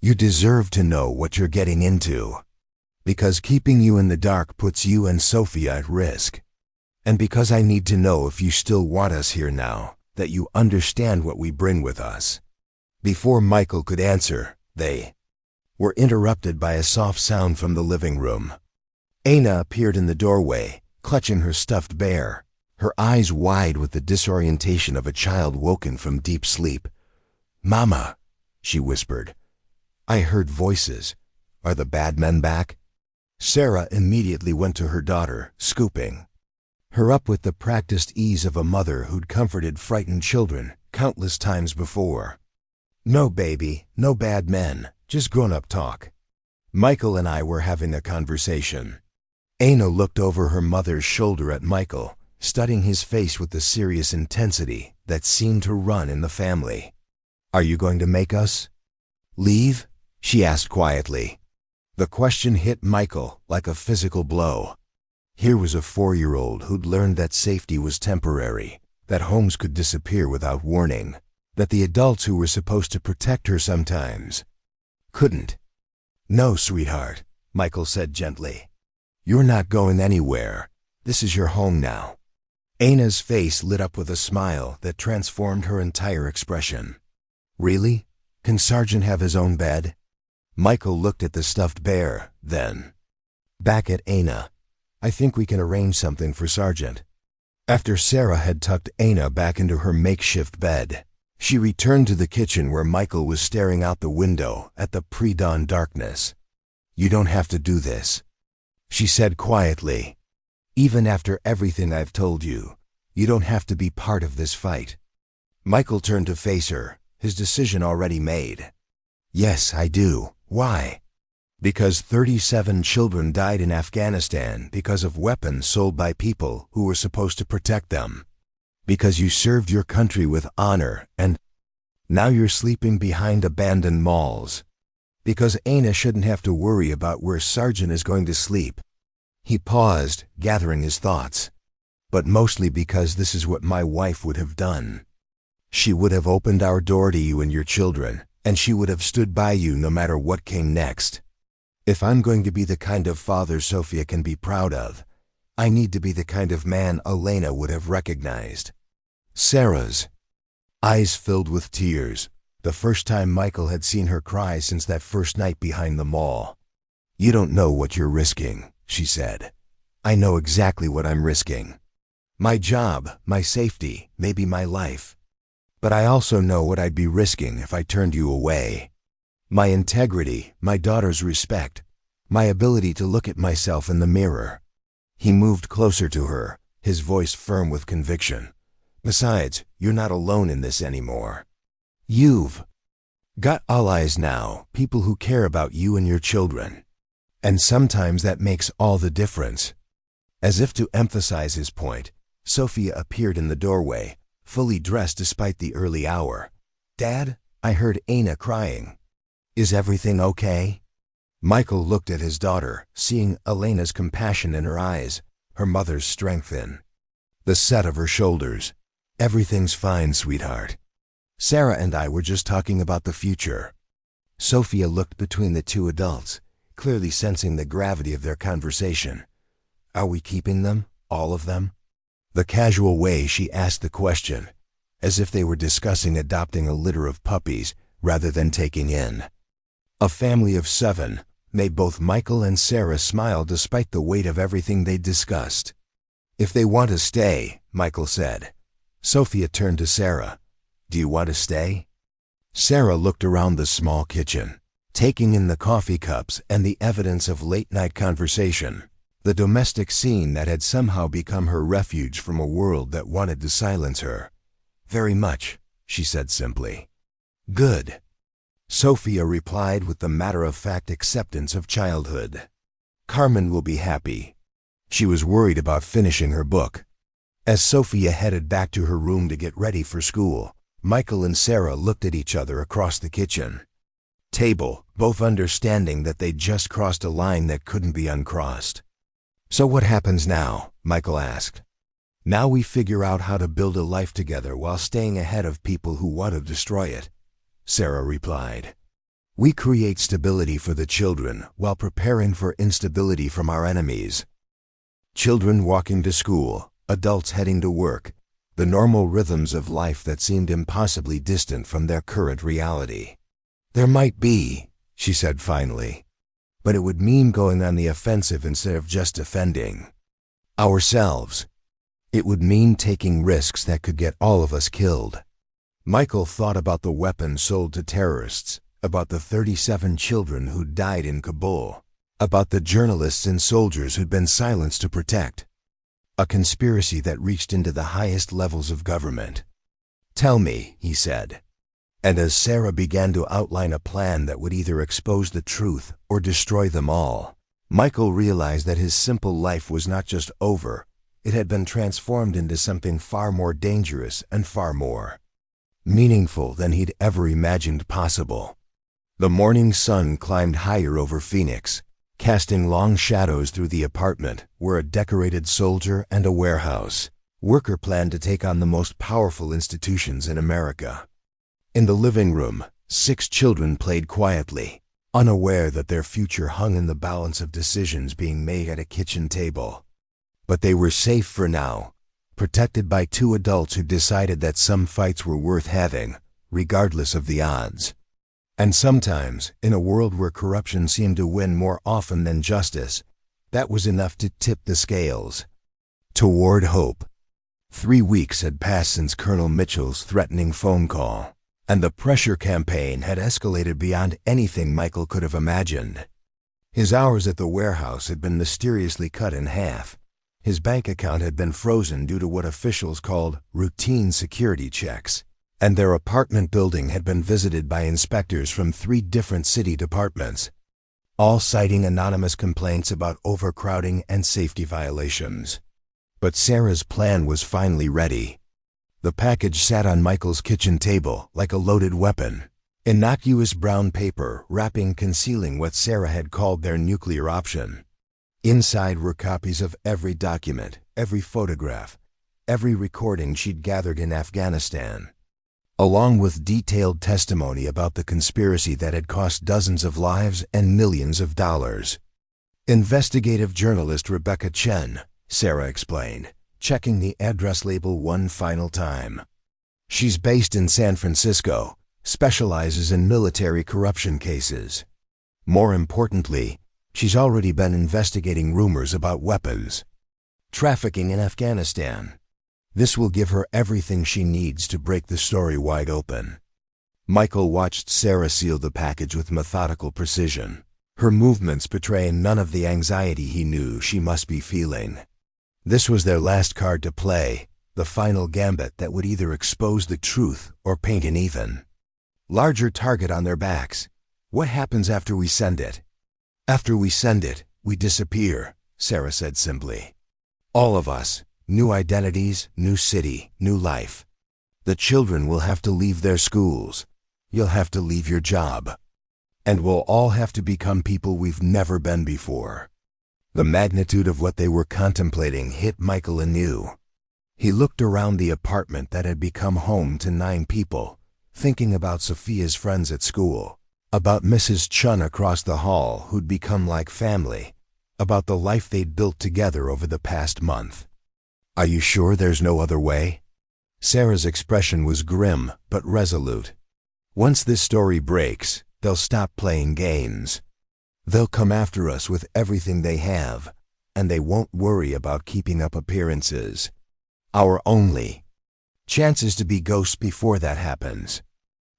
you deserve to know what you're getting into. Because keeping you in the dark puts you and Sophia at risk. And because I need to know if you still want us here now, that you understand what we bring with us." Before Michael could answer, they were interrupted by a soft sound from the living room. Anna appeared in the doorway, clutching her stuffed bear, her eyes wide with the disorientation of a child woken from deep sleep. "Mama," she whispered. "I heard voices. Are the bad men back?" Sarah immediately went to her daughter, scooping her up with the practiced ease of a mother who'd comforted frightened children countless times before. "No, baby, no bad men, just grown-up talk. Michael and I were having a conversation." Anna looked over her mother's shoulder at Michael, studying his face with the serious intensity that seemed to run in the family. "Are you going to make us leave?" she asked quietly. The question hit Michael like a physical blow. Here was a 4-year-old who'd learned that safety was temporary, that homes could disappear without warning, that the adults who were supposed to protect her sometimes couldn't. "No, sweetheart," Michael said gently. "You're not going anywhere. This is your home now." Anna's face lit up with a smile that transformed her entire expression. "Really? Can Sergeant have his own bed?" Michael looked at the stuffed bear, then back at Anna. "I think we can arrange something for Sergeant." After Sarah had tucked Anna back into her makeshift bed, she returned to the kitchen where Michael was staring out the window at the pre-dawn darkness. "You don't have to do this," she said quietly. "Even after everything I've told you, you don't have to be part of this fight." Michael turned to face her, his decision already made. "Yes, I do. Why?" "Because 37 children died in Afghanistan because of weapons sold by people who were supposed to protect them. Because you served your country with honor and now you're sleeping behind abandoned malls. Because Anna shouldn't have to worry about where Sergeant is going to sleep." He paused, gathering his thoughts. "But mostly because this is what my wife would have done. She would have opened our door to you and your children, and she would have stood by you no matter what came next. If I'm going to be the kind of father Sophia can be proud of, I need to be the kind of man Elena would have recognized." Sarah's eyes filled with tears, the first time Michael had seen her cry since that first night behind the mall. "You don't know what you're risking," she said. "I know exactly what I'm risking. My job, my safety, maybe my life. But I also know what I'd be risking if I turned you away. My integrity, my daughter's respect, my ability to look at myself in the mirror." He moved closer to her, his voice firm with conviction. "Besides, you're not alone in this anymore. You've got allies now, people who care about you and your children. And sometimes that makes all the difference." As if to emphasize his point, Sophia appeared in the doorway, fully dressed despite the early hour. "Dad, I heard Anna crying. Is everything okay?" Michael looked at his daughter, seeing Elena's compassion in her eyes, her mother's strength in the set of her shoulders. "Everything's fine, sweetheart. Sarah and I were just talking about the future." Sophia looked between the two adults, clearly sensing the gravity of their conversation. "Are we keeping them, all of them?" The casual way she asked the question, as if they were discussing adopting a litter of puppies rather than taking in a family of 7, made both Michael and Sarah smile despite the weight of everything they'd discussed. "If they want to stay," Michael said. Sophia turned to Sarah. "Do you want to stay?" Sarah looked around the small kitchen, taking in the coffee cups and the evidence of late-night conversation, the domestic scene that had somehow become her refuge from a world that wanted to silence her. "Very much," she said simply. "Good," Sophia replied with the matter-of-fact acceptance of childhood. "Carmen will be happy." She was worried about finishing her book. As Sophia headed back to her room to get ready for school, Michael and Sarah looked at each other across the kitchen. table, both understanding that they'd just crossed a line that couldn't be uncrossed. "So what happens now?" Michael asked. "Now we figure out how to build a life together while staying ahead of people who want to destroy it," Sarah replied. "We create stability for the children while preparing for instability from our enemies." Children walking to school, adults heading to work, the normal rhythms of life that seemed impossibly distant from their current reality. "There might be," she said finally, "but it would mean going on the offensive instead of just defending ourselves. It would mean taking risks that could get all of us killed." Michael thought about the weapons sold to terrorists, about the 37 children who'd died in Kabul, about the journalists and soldiers who'd been silenced to protect. A conspiracy that reached into the highest levels of government. "Tell me," he said. And as Sarah began to outline a plan that would either expose the truth or destroy them all, Michael realized that his simple life was not just over, it had been transformed into something far more dangerous and far more meaningful than he'd ever imagined possible. The morning sun climbed higher over Phoenix, casting long shadows through the apartment where a decorated soldier and a warehouse worker planned to take on the most powerful institutions in America. In the living room, 6 children played quietly, unaware that their future hung in the balance of decisions being made at a kitchen table. But they were safe for now, protected by 2 adults who decided that some fights were worth having, regardless of the odds. And sometimes, in a world where corruption seemed to win more often than justice, that was enough to tip the scales toward hope. 3 weeks had passed since Colonel Mitchell's threatening phone call, and the pressure campaign had escalated beyond anything Michael could have imagined. His hours at the warehouse had been mysteriously cut in half. His bank account had been frozen due to what officials called routine security checks, and their apartment building had been visited by inspectors from 3 different city departments, all citing anonymous complaints about overcrowding and safety violations. But Sarah's plan was finally ready. The package sat on Michael's kitchen table like a loaded weapon, innocuous brown paper wrapping concealing what Sarah had called their nuclear option. Inside were copies of every document, every photograph, every recording she'd gathered in Afghanistan, along with detailed testimony about the conspiracy that had cost dozens of lives and millions of dollars. "Investigative journalist Rebecca Chen," Sarah explained, checking the address label one final time. "She's based in San Francisco, specializes in military corruption cases. More importantly, she's already been investigating rumors about weapons trafficking in Afghanistan. This will give her everything she needs to break the story wide open." Michael watched Sarah seal the package with methodical precision, her movements betraying none of the anxiety he knew she must be feeling. This was their last card to play, the final gambit that would either expose the truth or paint an even larger target on their backs. "What happens after we send it?" "After we send it, we disappear," Sarah said simply. "All of us. New identities, new city, new life. The children will have to leave their schools. You'll have to leave your job. And we'll all have to become people we've never been before." The magnitude of what they were contemplating hit Michael anew. He looked around the apartment that had become home to 9 people, thinking about Sophia's friends at school, about Mrs. Chun across the hall who'd become like family, about the life they'd built together over the past month. "Are you sure there's no other way?" Sarah's expression was grim but resolute. "Once this story breaks, they'll stop playing games. They'll come after us with everything they have, and they won't worry about keeping up appearances. Our only chance is to be ghosts before that happens."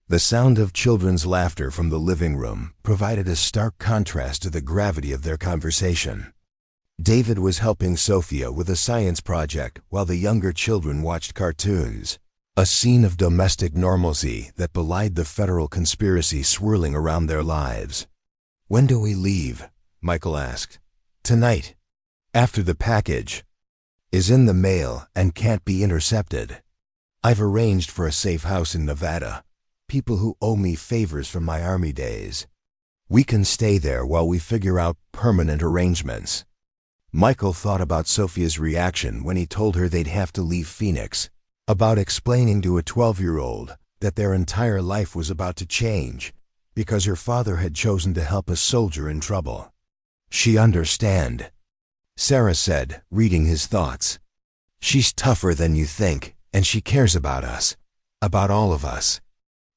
The sound of children's laughter from the living room provided a stark contrast to the gravity of their conversation. David was helping Sophia with a science project while the younger children watched cartoons, a scene of domestic normalcy that belied the federal conspiracy swirling around their lives. "When do we leave?" Michael asked. "Tonight. After the package is in the mail and can't be intercepted. I've arranged for a safe house in Nevada. people who owe me favors from my army days. We can stay there while we figure out permanent arrangements." Michael thought about Sophia's reaction when he told her they'd have to leave Phoenix, about explaining to a 12-year-old that their entire life was about to change because her father had chosen to help a soldier in trouble. "She understand," Sarah said, reading his thoughts. "She's tougher than you think, and she cares about us, about all of us."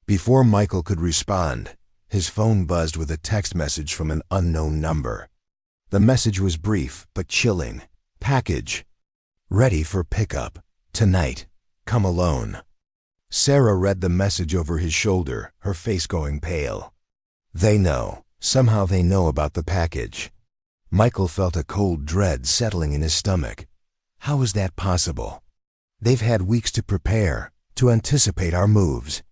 Before Michael could respond, his phone buzzed with a text message from an unknown number. The message was brief but chilling. "Package. Ready for pickup. Tonight. Come alone." Sarah read the message over his shoulder, her face going pale. They know. Somehow they know about the package. Michael felt a cold dread settling in his stomach. How is that possible? They've had weeks to prepare, to anticipate our moves.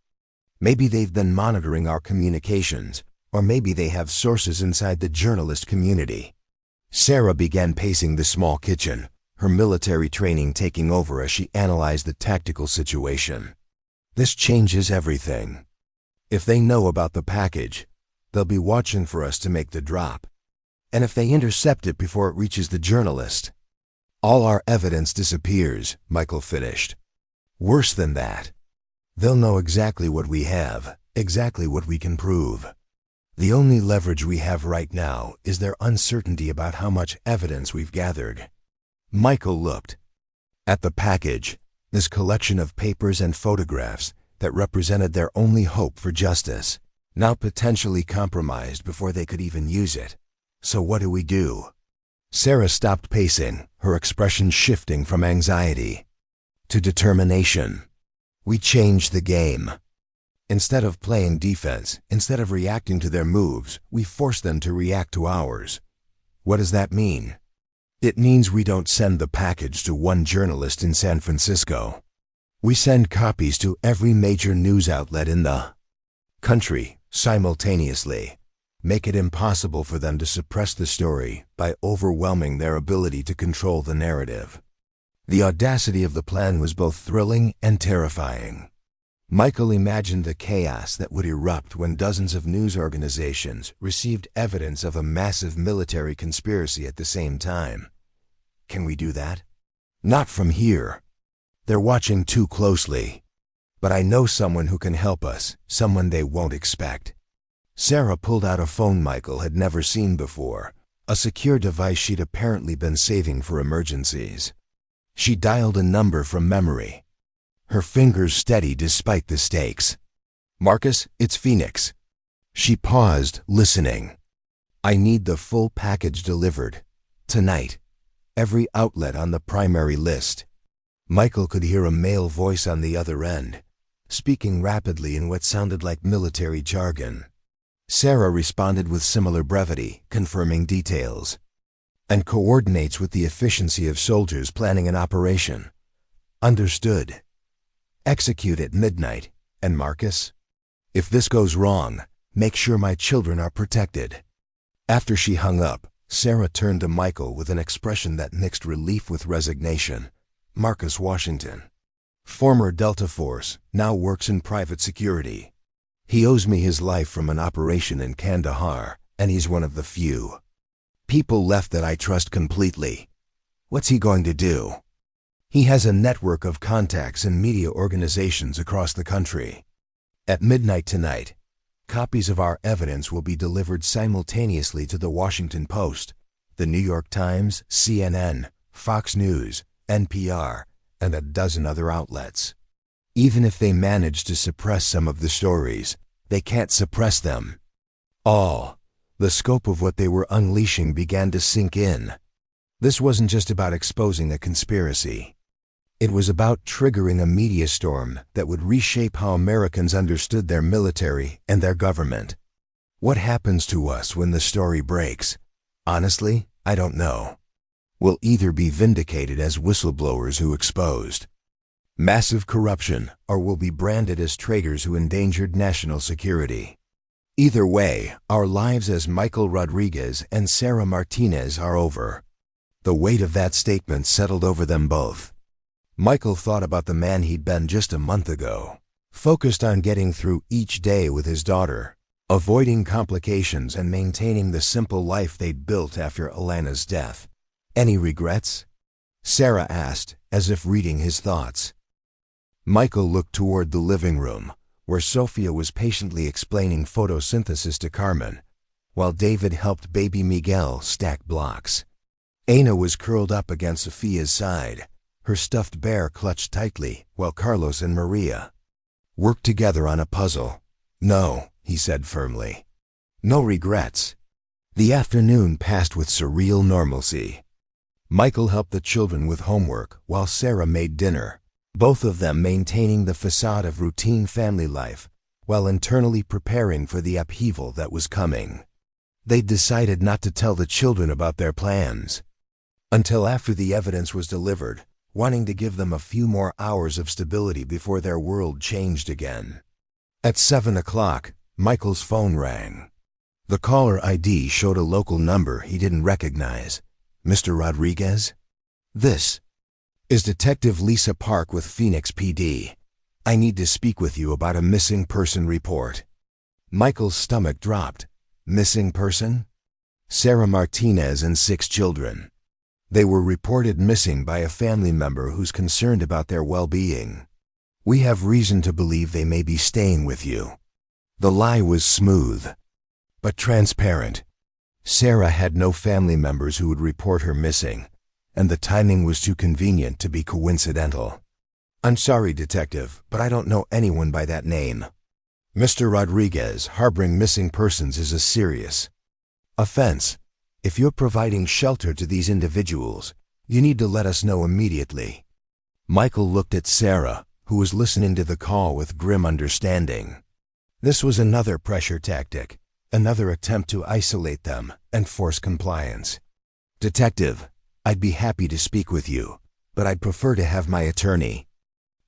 Maybe they've been monitoring our communications, or maybe they have sources inside the journalist community. Sarah began pacing the small kitchen, her military training taking over as she analyzed the tactical situation. This changes everything. If they know about the package, they'll be watching for us to make the drop. And if they intercept it before it reaches the journalist, all our evidence disappears, Michael finished. Worse than that. They'll know exactly what we have, exactly what we can prove. The only leverage we have right now is their uncertainty about how much evidence we've gathered. Michael looked at the package, this collection of papers and photographs that represented their only hope for justice, now potentially compromised before they could even use it. So what do we do? Sarah stopped pacing, her expression shifting from anxiety to determination. We changed the game. Instead of playing defense, instead of reacting to their moves, we force them to react to ours. What does that mean? It means we don't send the package to one journalist in San Francisco. We send copies to every major news outlet in the country simultaneously. Make it impossible for them to suppress the story by overwhelming their ability to control the narrative. The audacity of the plan was both thrilling and terrifying. Michael imagined the chaos that would erupt when dozens of news organizations received evidence of a massive military conspiracy at the same time. Can we do that? Not from here. They're watching too closely. But I know someone who can help us, someone they won't expect. Sarah pulled out a phone Michael had never seen before, a secure device she'd apparently been saving for emergencies. She dialed a number from memory, her fingers steady despite the stakes. "Marcus, it's Phoenix." She paused, listening. "I need the full package delivered. Tonight. Every outlet on the primary list." Michael could hear a male voice on the other end, speaking rapidly in what sounded like military jargon. Sarah responded with similar brevity, confirming details. "And coordinates with the efficiency of soldiers planning an operation." "Understood. Execute at midnight. And Marcus? If this goes wrong, make sure my children are protected." After she hung up, Sarah turned to Michael with an expression that mixed relief with resignation. "Marcus Washington. Former Delta Force, now works in private security. He owes me his life from an operation in Kandahar, and he's one of the few people left that I trust completely. What's he going to do? He has a network of contacts in media organizations across the country. At midnight tonight, copies of our evidence will be delivered simultaneously to the Washington Post, the New York Times, CNN, Fox News, NPR, and a dozen other outlets. Even if they manage to suppress some of the stories, they can't suppress them all." The scope of what they were unleashing began to sink in. This wasn't just about exposing a conspiracy. It was about triggering a media storm that would reshape how Americans understood their military and their government. What happens to us when the story breaks? Honestly, I don't know. We'll either be vindicated as whistleblowers who exposed massive corruption, or we'll be branded as traitors who endangered national security. Either way, our lives as Michael Rodriguez and Sarah Martinez are over. The weight of that statement settled over them both. Michael thought about the man he'd been just a month ago, focused on getting through each day with his daughter, avoiding complications and maintaining the simple life they'd built after Alana's death. "Any regrets?" Sarah asked, as if reading his thoughts. Michael looked toward the living room, where Sophia was patiently explaining photosynthesis to Carmen, while David helped baby Miguel stack blocks. Ana was curled up against Sophia's side, her stuffed bear clutched tightly, while Carlos and Maria worked together on a puzzle. "No," he said firmly. "No regrets." The afternoon passed with surreal normalcy. Michael helped the children with homework while Sarah made dinner, both of them maintaining the facade of routine family life while internally preparing for the upheaval that was coming. They decided not to tell the children about their plans until after the evidence was delivered, wanting to give them a few more hours of stability before their world changed again. At 7 o'clock, Michael's phone rang. The caller ID showed a local number he didn't recognize. "Mr. Rodriguez? This is Detective Lisa Park with Phoenix PD. I need to speak with you about a missing person report." Michael's stomach dropped. Missing person? Sarah Martinez and 6 children. They were reported missing by a family member who's concerned about their well-being. "We have reason to believe they may be staying with you." The lie was smooth, but transparent. Sarah had no family members who would report her missing, and the timing was too convenient to be coincidental. "I'm sorry, Detective, but I don't know anyone by that name. Mr. Rodriguez, harboring missing persons is a serious offense. If you're providing shelter to these individuals, you need to let us know immediately." Michael looked at Sarah, who was listening to the call with grim understanding. This was another pressure tactic, another attempt to isolate them and force compliance. "Detective, I'd be happy to speak with you, but I'd prefer to have my attorney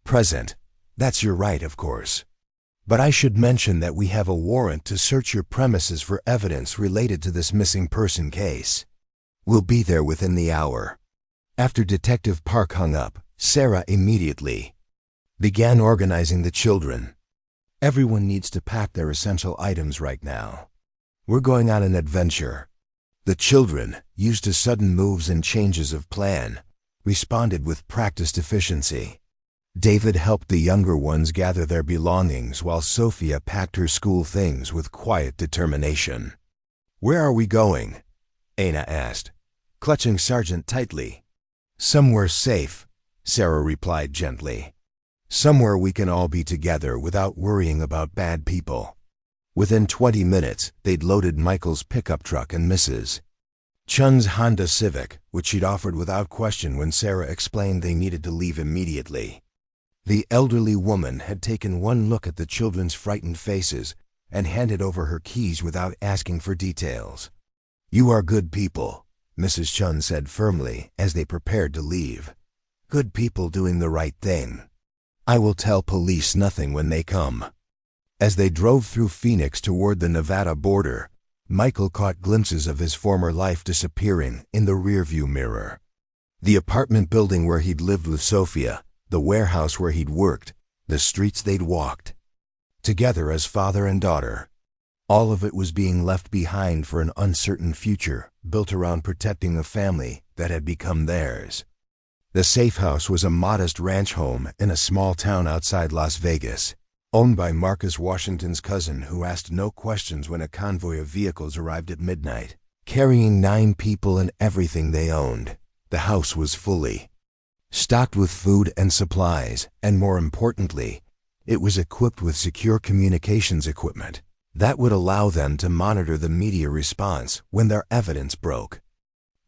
present." "That's your right, of course. But I should mention that we have a warrant to search your premises for evidence related to this missing person case. We'll be there within the hour." After Detective Park hung up, Sarah immediately began organizing the children. "Everyone needs to pack their essential items right now. We're going on an adventure." The children, used to sudden moves and changes of plan, responded with practiced efficiency. David helped the younger ones gather their belongings while Sophia packed her school things with quiet determination. "Where are we going?" Ana asked, clutching Sergeant tightly. "Somewhere safe," Sarah replied gently. "Somewhere we can all be together without worrying about bad people." Within 20 minutes, they'd loaded Michael's pickup truck and Mrs. Chun's Honda Civic, which she'd offered without question when Sarah explained they needed to leave immediately. The elderly woman had taken one look at the children's frightened faces and handed over her keys without asking for details. "You are good people," Mrs. Chun said firmly as they prepared to leave. "Good people doing the right thing. I will tell police nothing when they come." As they drove through Phoenix toward the Nevada border, Michael caught glimpses of his former life disappearing in the rearview mirror. The apartment building where he'd lived with Sophia, the warehouse where he'd worked, the streets they'd walked together as father and daughter. All of it was being left behind for an uncertain future built around protecting the family that had become theirs. The safe house was a modest ranch home in a small town outside Las Vegas, owned by Marcus Washington's cousin, who asked no questions when a convoy of vehicles arrived at midnight, carrying 9 people and everything they owned. The house was fully stocked with food and supplies, and more importantly, it was equipped with secure communications equipment that would allow them to monitor the media response when their evidence broke.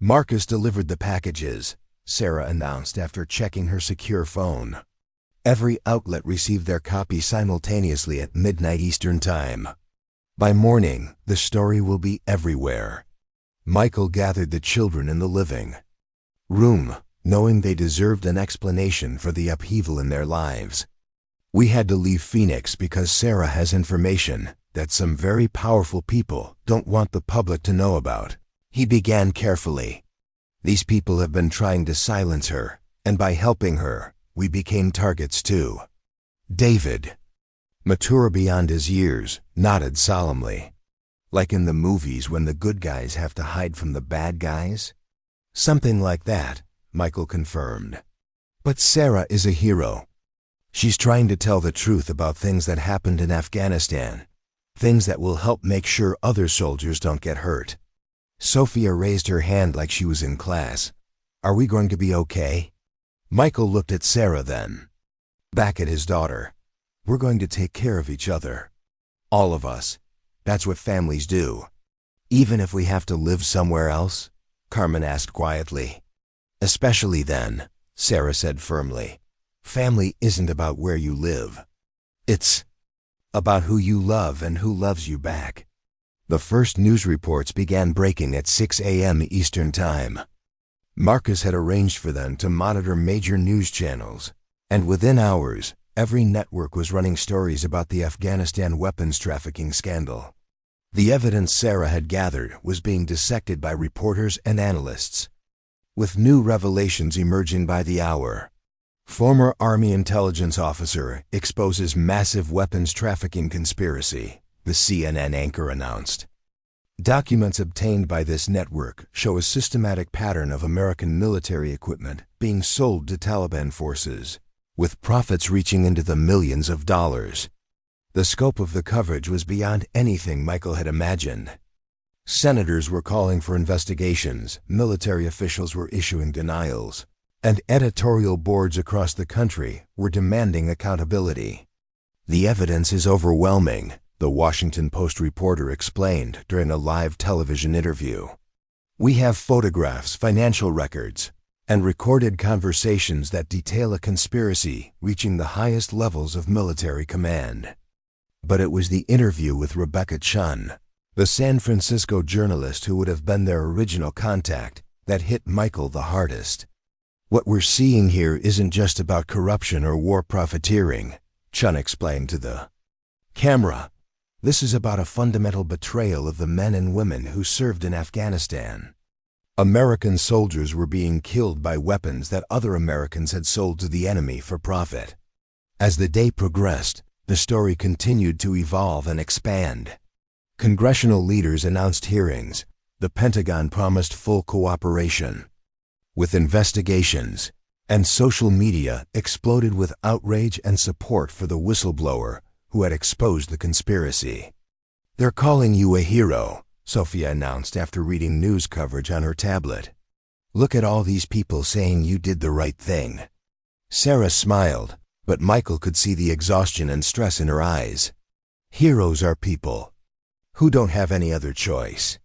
"Marcus delivered the packages," Sarah announced after checking her secure phone. Every outlet received their copy simultaneously at midnight Eastern Time. By morning, the story will be everywhere. Michael gathered the children in the living room, knowing they deserved an explanation for the upheaval in their lives. "We had to leave Phoenix because Sarah has information that some very powerful people don't want the public to know about," he began carefully. "These people have been trying to silence her, and by helping her, we became targets too." David mature beyond his years, nodded solemnly. Like in the movies when the good guys have to hide from the bad guys? Something like that, Michael confirmed. But Sarah is a hero. She's trying to tell the truth about things that happened in Afghanistan, things that will help make sure other soldiers don't get hurt. Sophia raised her hand like she was in class. Are we going to be okay? Michael looked at Sarah then. Back at his daughter. We're going to take care of each other. All of us. That's what families do. Even if we have to live somewhere else? Carmen asked quietly. Especially then, Sarah said firmly. Family isn't about where you live. It's about who you love and who loves you back. The first news reports began breaking at 6 a.m. Eastern Time. Marcus had arranged for them to monitor major news channels, and within hours, every network was running stories about the Afghanistan weapons trafficking scandal. The evidence Sarah had gathered was being dissected by reporters and analysts, with new revelations emerging by the hour. Former Army intelligence officer exposes massive weapons trafficking conspiracy, the CNN anchor announced. Documents obtained by this network show a systematic pattern of American military equipment being sold to Taliban forces, with profits reaching into the millions of dollars. The scope of the coverage was beyond anything Michael had imagined. Senators were calling for investigations, military officials were issuing denials, and editorial boards across the country were demanding accountability. The evidence is overwhelming, the Washington Post reporter explained during a live television interview. We have photographs, financial records, and recorded conversations that detail a conspiracy reaching the highest levels of military command. But it was the interview with Rebecca Chun, the San Francisco journalist who would have been their original contact, that hit Michael the hardest. What we're seeing here isn't just about corruption or war profiteering, Chun explained to the camera. This is about a fundamental betrayal of the men and women who served in Afghanistan. American soldiers were being killed by weapons that other Americans had sold to the enemy for profit. As the day progressed, the story continued to evolve and expand. Congressional leaders announced hearings. The Pentagon promised full cooperation. With investigations, and social media exploded with outrage and support for the whistleblower who had exposed the conspiracy. They're calling you a hero, Sophia announced after reading news coverage on her tablet. Look at all these people saying you did the right thing. Sarah smiled, but Michael could see the exhaustion and stress in her eyes. Heroes are people who don't have any other choice.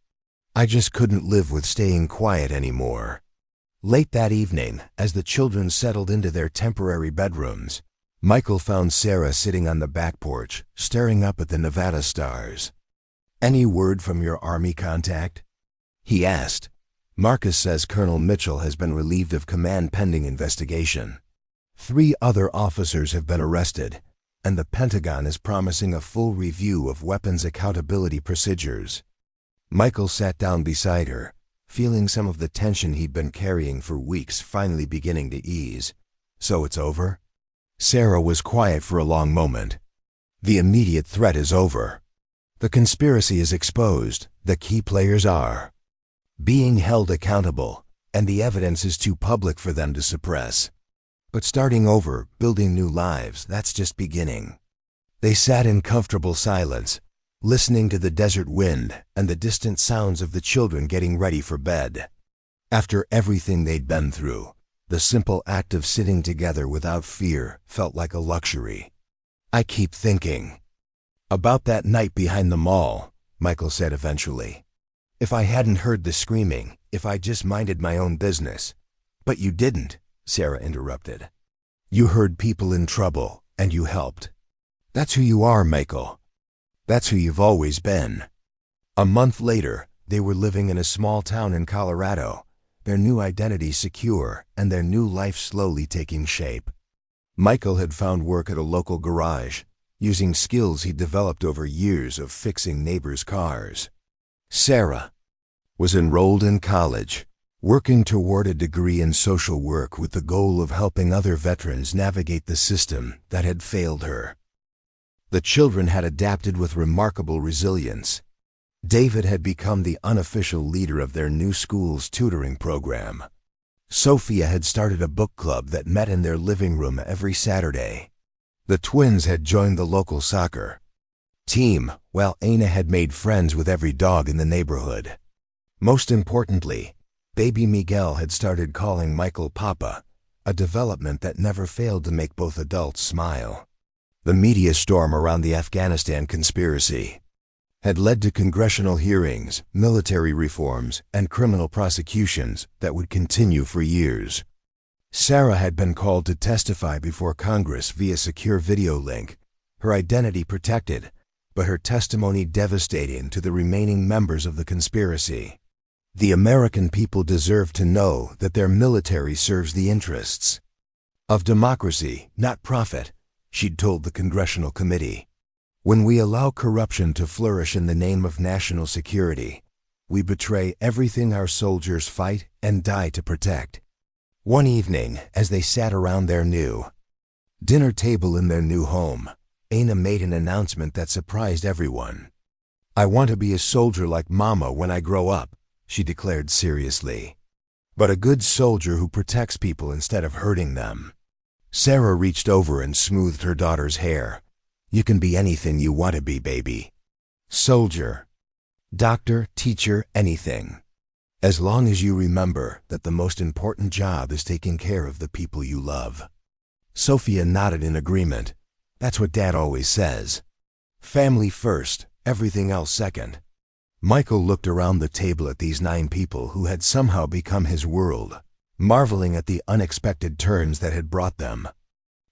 I just couldn't live with staying quiet anymore. Late that evening, as the children settled into their temporary bedrooms, Michael found Sarah sitting on the back porch, staring up at the Nevada stars. Any word from your Army contact? He asked. Marcus says Colonel Mitchell has been relieved of command pending investigation. 3 other officers have been arrested, and the Pentagon is promising a full review of weapons accountability procedures. Michael sat down beside her, feeling some of the tension he'd been carrying for weeks finally beginning to ease. So it's over? Sarah was quiet for a long moment. The immediate threat is over. The conspiracy is exposed, the key players are being held accountable, and the evidence is too public for them to suppress. But starting over, building new lives, that's just beginning. They sat in comfortable silence, listening to the desert wind and the distant sounds of the children getting ready for bed. After everything they'd been through, the simple act of sitting together without fear felt like a luxury. I keep thinking about that night behind the mall, Michael said eventually. If I hadn't heard the screaming, if I just minded my own business. But you didn't, Sarah interrupted. You heard people in trouble, and you helped. That's who you are, Michael. That's who you've always been. A month later, they were living in a small town in Colorado, their new identity secure and their new life slowly taking shape. Michael had found work at a local garage, using skills he'd developed over years of fixing neighbors' cars. Sarah was enrolled in college, working toward a degree in social work with the goal of helping other veterans navigate the system that had failed her. The children had adapted with remarkable resilience. David had become the unofficial leader of their new school's tutoring program. Sophia had started a book club that met in their living room every Saturday. The twins had joined the local soccer team, while Aina had made friends with every dog in the neighborhood. Most importantly, baby Miguel had started calling Michael Papa, a development that never failed to make both adults smile. The media storm around the Afghanistan conspiracy had led to congressional hearings, military reforms, and criminal prosecutions that would continue for years. Sarah had been called to testify before Congress via secure video link, her identity protected, but her testimony devastating to the remaining members of the conspiracy. The American people deserve to know that their military serves the interests of democracy, not profit, she'd told the congressional committee. When we allow corruption to flourish in the name of national security, we betray everything our soldiers fight and die to protect. One evening, as they sat around their new dinner table in their new home, Aina made an announcement that surprised everyone. "I want to be a soldier like Mama when I grow up," she declared seriously. "But a good soldier who protects people instead of hurting them." Sarah reached over and smoothed her daughter's hair. "You can be anything you want to be, baby. Soldier, doctor, teacher, anything. As long as you remember that the most important job is taking care of the people you love." Sophia nodded in agreement. "That's what Dad always says. Family first, everything else second." Michael looked around the table at these 9 people who had somehow become his world, marveling at the unexpected turns that had brought them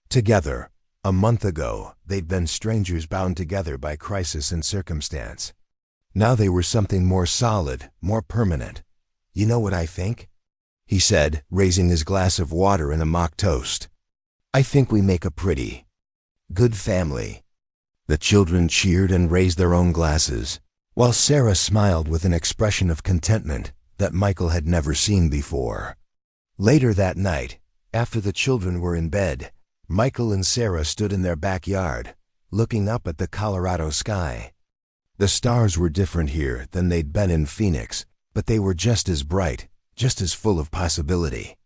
together. A month ago, they'd been strangers bound together by crisis and circumstance. Now they were something more solid, more permanent. "You know what I think?" he said, raising his glass of water in a mock toast. "I think we make a pretty good family." The children cheered and raised their own glasses, while Sarah smiled with an expression of contentment that Michael had never seen before. Later that night, after the children were in bed, Michael and Sarah stood in their backyard, looking up at the Colorado sky. The stars were different here than they'd been in Phoenix, but they were just as bright, just as full of possibility.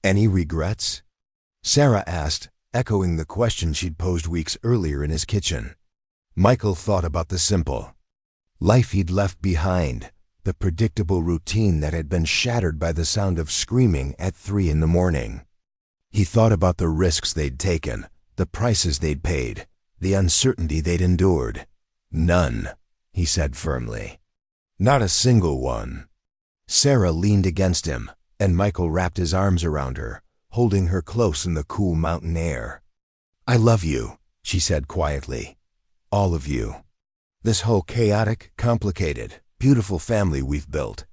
"Any regrets?" Sarah asked, echoing the question she'd posed weeks earlier in his kitchen. Michael thought about the simple life he'd left behind, the predictable routine that had been shattered by the sound of screaming at 3 in the morning. He thought about the risks they'd taken, the prices they'd paid, the uncertainty they'd endured. "None," he said firmly. "Not a single one." Sarah leaned against him, and Michael wrapped his arms around her, holding her close in the cool mountain air. "I love you," she said quietly. "All of you. This whole chaotic, complicated, beautiful family we've built."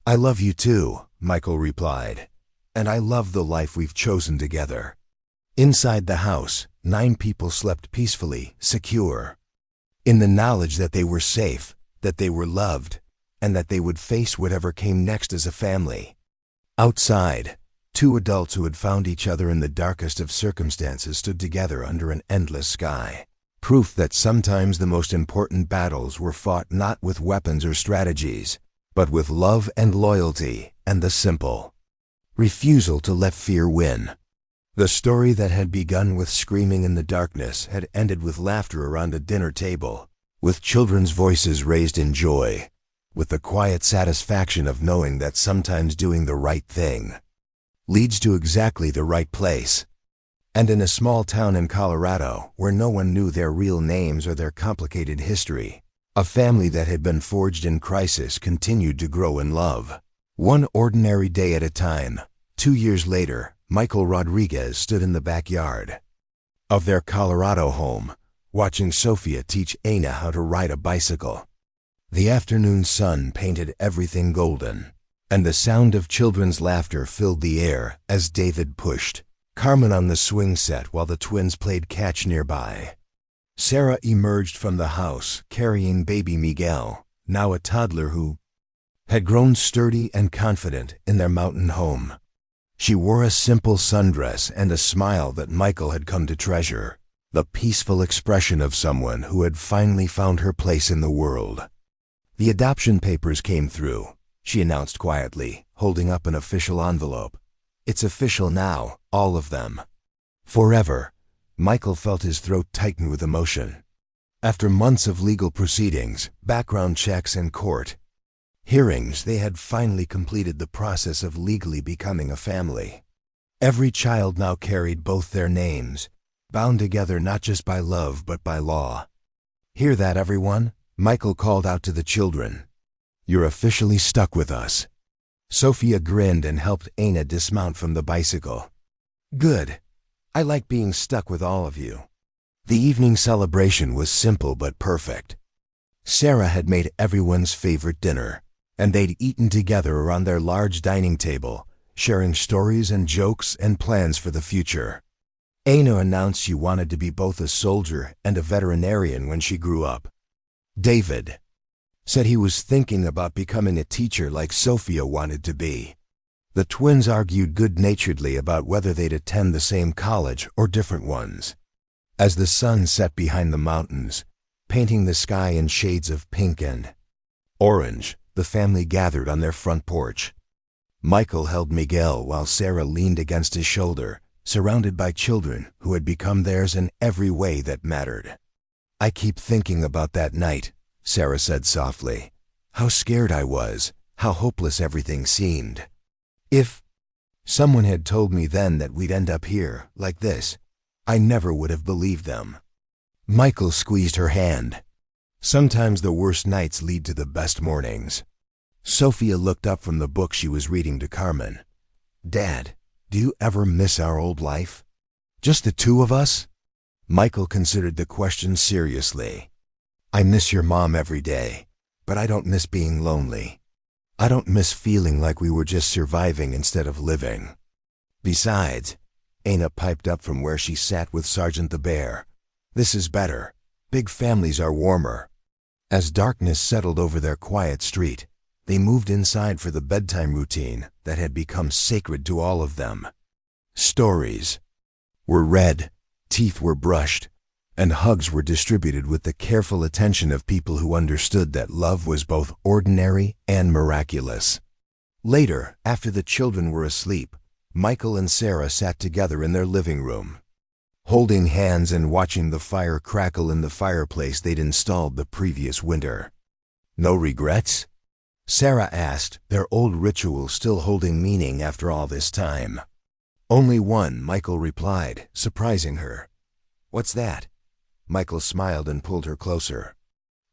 "I love you too," Michael replied. "And I love the life we've chosen together." Inside the house, 9 people slept peacefully, secure, in the knowledge that they were safe, that they were loved, and that they would face whatever came next as a family. Outside, 2 adults who had found each other in the darkest of circumstances stood together under an endless sky. Proof that sometimes the most important battles were fought not with weapons or strategies, but with love and loyalty and the simple refusal to let fear win. The story that had begun with screaming in the darkness had ended with laughter around a dinner table, with children's voices raised in joy, with the quiet satisfaction of knowing that sometimes doing the right thing leads to exactly the right place. And in a small town in Colorado, where no one knew their real names or their complicated history, a family that had been forged in crisis continued to grow in love. One ordinary day at a time, 2 years later, Michael Rodriguez stood in the backyard of their Colorado home, watching Sophia teach Aina how to ride a bicycle. The afternoon sun painted everything golden, and the sound of children's laughter filled the air as David pushed Carmen on the swing set while the twins played catch nearby. Sarah emerged from the house carrying baby Miguel, now a toddler who had grown sturdy and confident in their mountain home. She wore a simple sundress and a smile that Michael had come to treasure. the peaceful expression of someone who had finally found her place in the world. "The adoption papers came through," she announced quietly, holding up an official envelope. "It's official now, all of them." Forever. Michael felt his throat tighten with emotion. After months of legal proceedings, background checks, and court hearings, they had finally completed the process of legally becoming a family. Every child now carried both their names, bound together not just by love but by law. "Hear that, everyone?" Michael called out to the children. "You're officially stuck with us." Sophia grinned and helped Aina dismount from the bicycle. "Good. I like being stuck with all of you." The evening celebration was simple but perfect. Sarah had made everyone's favorite dinner, and they'd eaten together around their large dining table, sharing stories and jokes and plans for the future. Aina announced she wanted to be both a soldier and a veterinarian when she grew up. David said he was thinking about becoming a teacher like Sophia wanted to be. The twins argued good-naturedly about whether they'd attend the same college or different ones. As the sun set behind the mountains, painting the sky in shades of pink and orange, the family gathered on their front porch. Michael held Miguel while Sarah leaned against his shoulder, surrounded by children who had become theirs in every way that mattered. "I keep thinking about that night," Sarah said softly. "How scared I was, how hopeless everything seemed. If someone had told me then that we'd end up here, like this, I never would have believed them." Michael squeezed her hand. "Sometimes the worst nights lead to the best mornings." Sophia looked up from the book she was reading to Carmen. "Dad, do you ever miss our old life? Just the two of us?" Michael considered the question seriously. "I miss your mom every day, but I don't miss being lonely. I don't miss feeling like we were just surviving instead of living. Besides," Aina piped up from where she sat with Sergeant the Bear, "this is better. Big families are warmer." As darkness settled over their quiet street, they moved inside for the bedtime routine that had become sacred to all of them. Stories were read, teeth were brushed, and hugs were distributed with the careful attention of people who understood that love was both ordinary and miraculous. Later, after the children were asleep, Michael and Sarah sat together in their living room, holding hands and watching the fire crackle in the fireplace they'd installed the previous winter. "No regrets?" Sarah asked, their old ritual still holding meaning after all this time. "Only one," Michael replied, surprising her. "What's that?" Michael smiled and pulled her closer.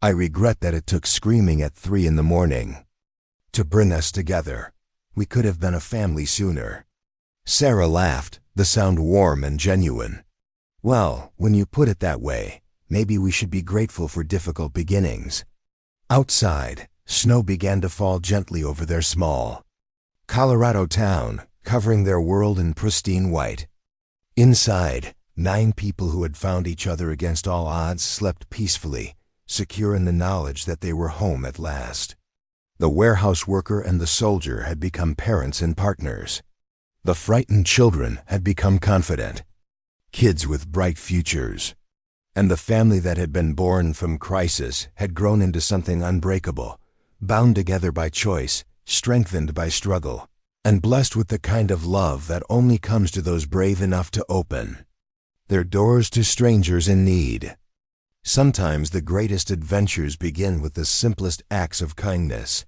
"I regret that it took screaming at 3 in the morning to bring us together. We could have been a family sooner." Sarah laughed, the sound warm and genuine. "Well, when you put it that way, maybe we should be grateful for difficult beginnings." Outside, snow began to fall gently over their small Colorado town, covering their world in pristine white. Inside, 9 people who had found each other against all odds slept peacefully, secure in the knowledge that they were home at last. The warehouse worker and the soldier had become parents and partners. The frightened children had become confident kids with bright futures. And the family that had been born from crisis had grown into something unbreakable, bound together by choice, strengthened by struggle, and blessed with the kind of love that only comes to those brave enough to open their doors to strangers in need. Sometimes the greatest adventures begin with the simplest acts of kindness.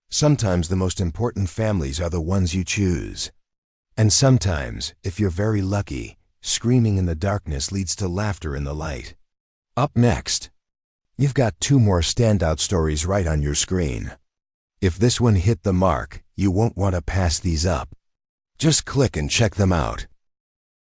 Sometimes the most important families are the ones you choose. And sometimes, if you're very lucky, screaming in the darkness leads to laughter in the light. Up next, you've got 2 more standout stories right on your screen. If this one hit the mark, you won't want to pass these up. Just click and check them out.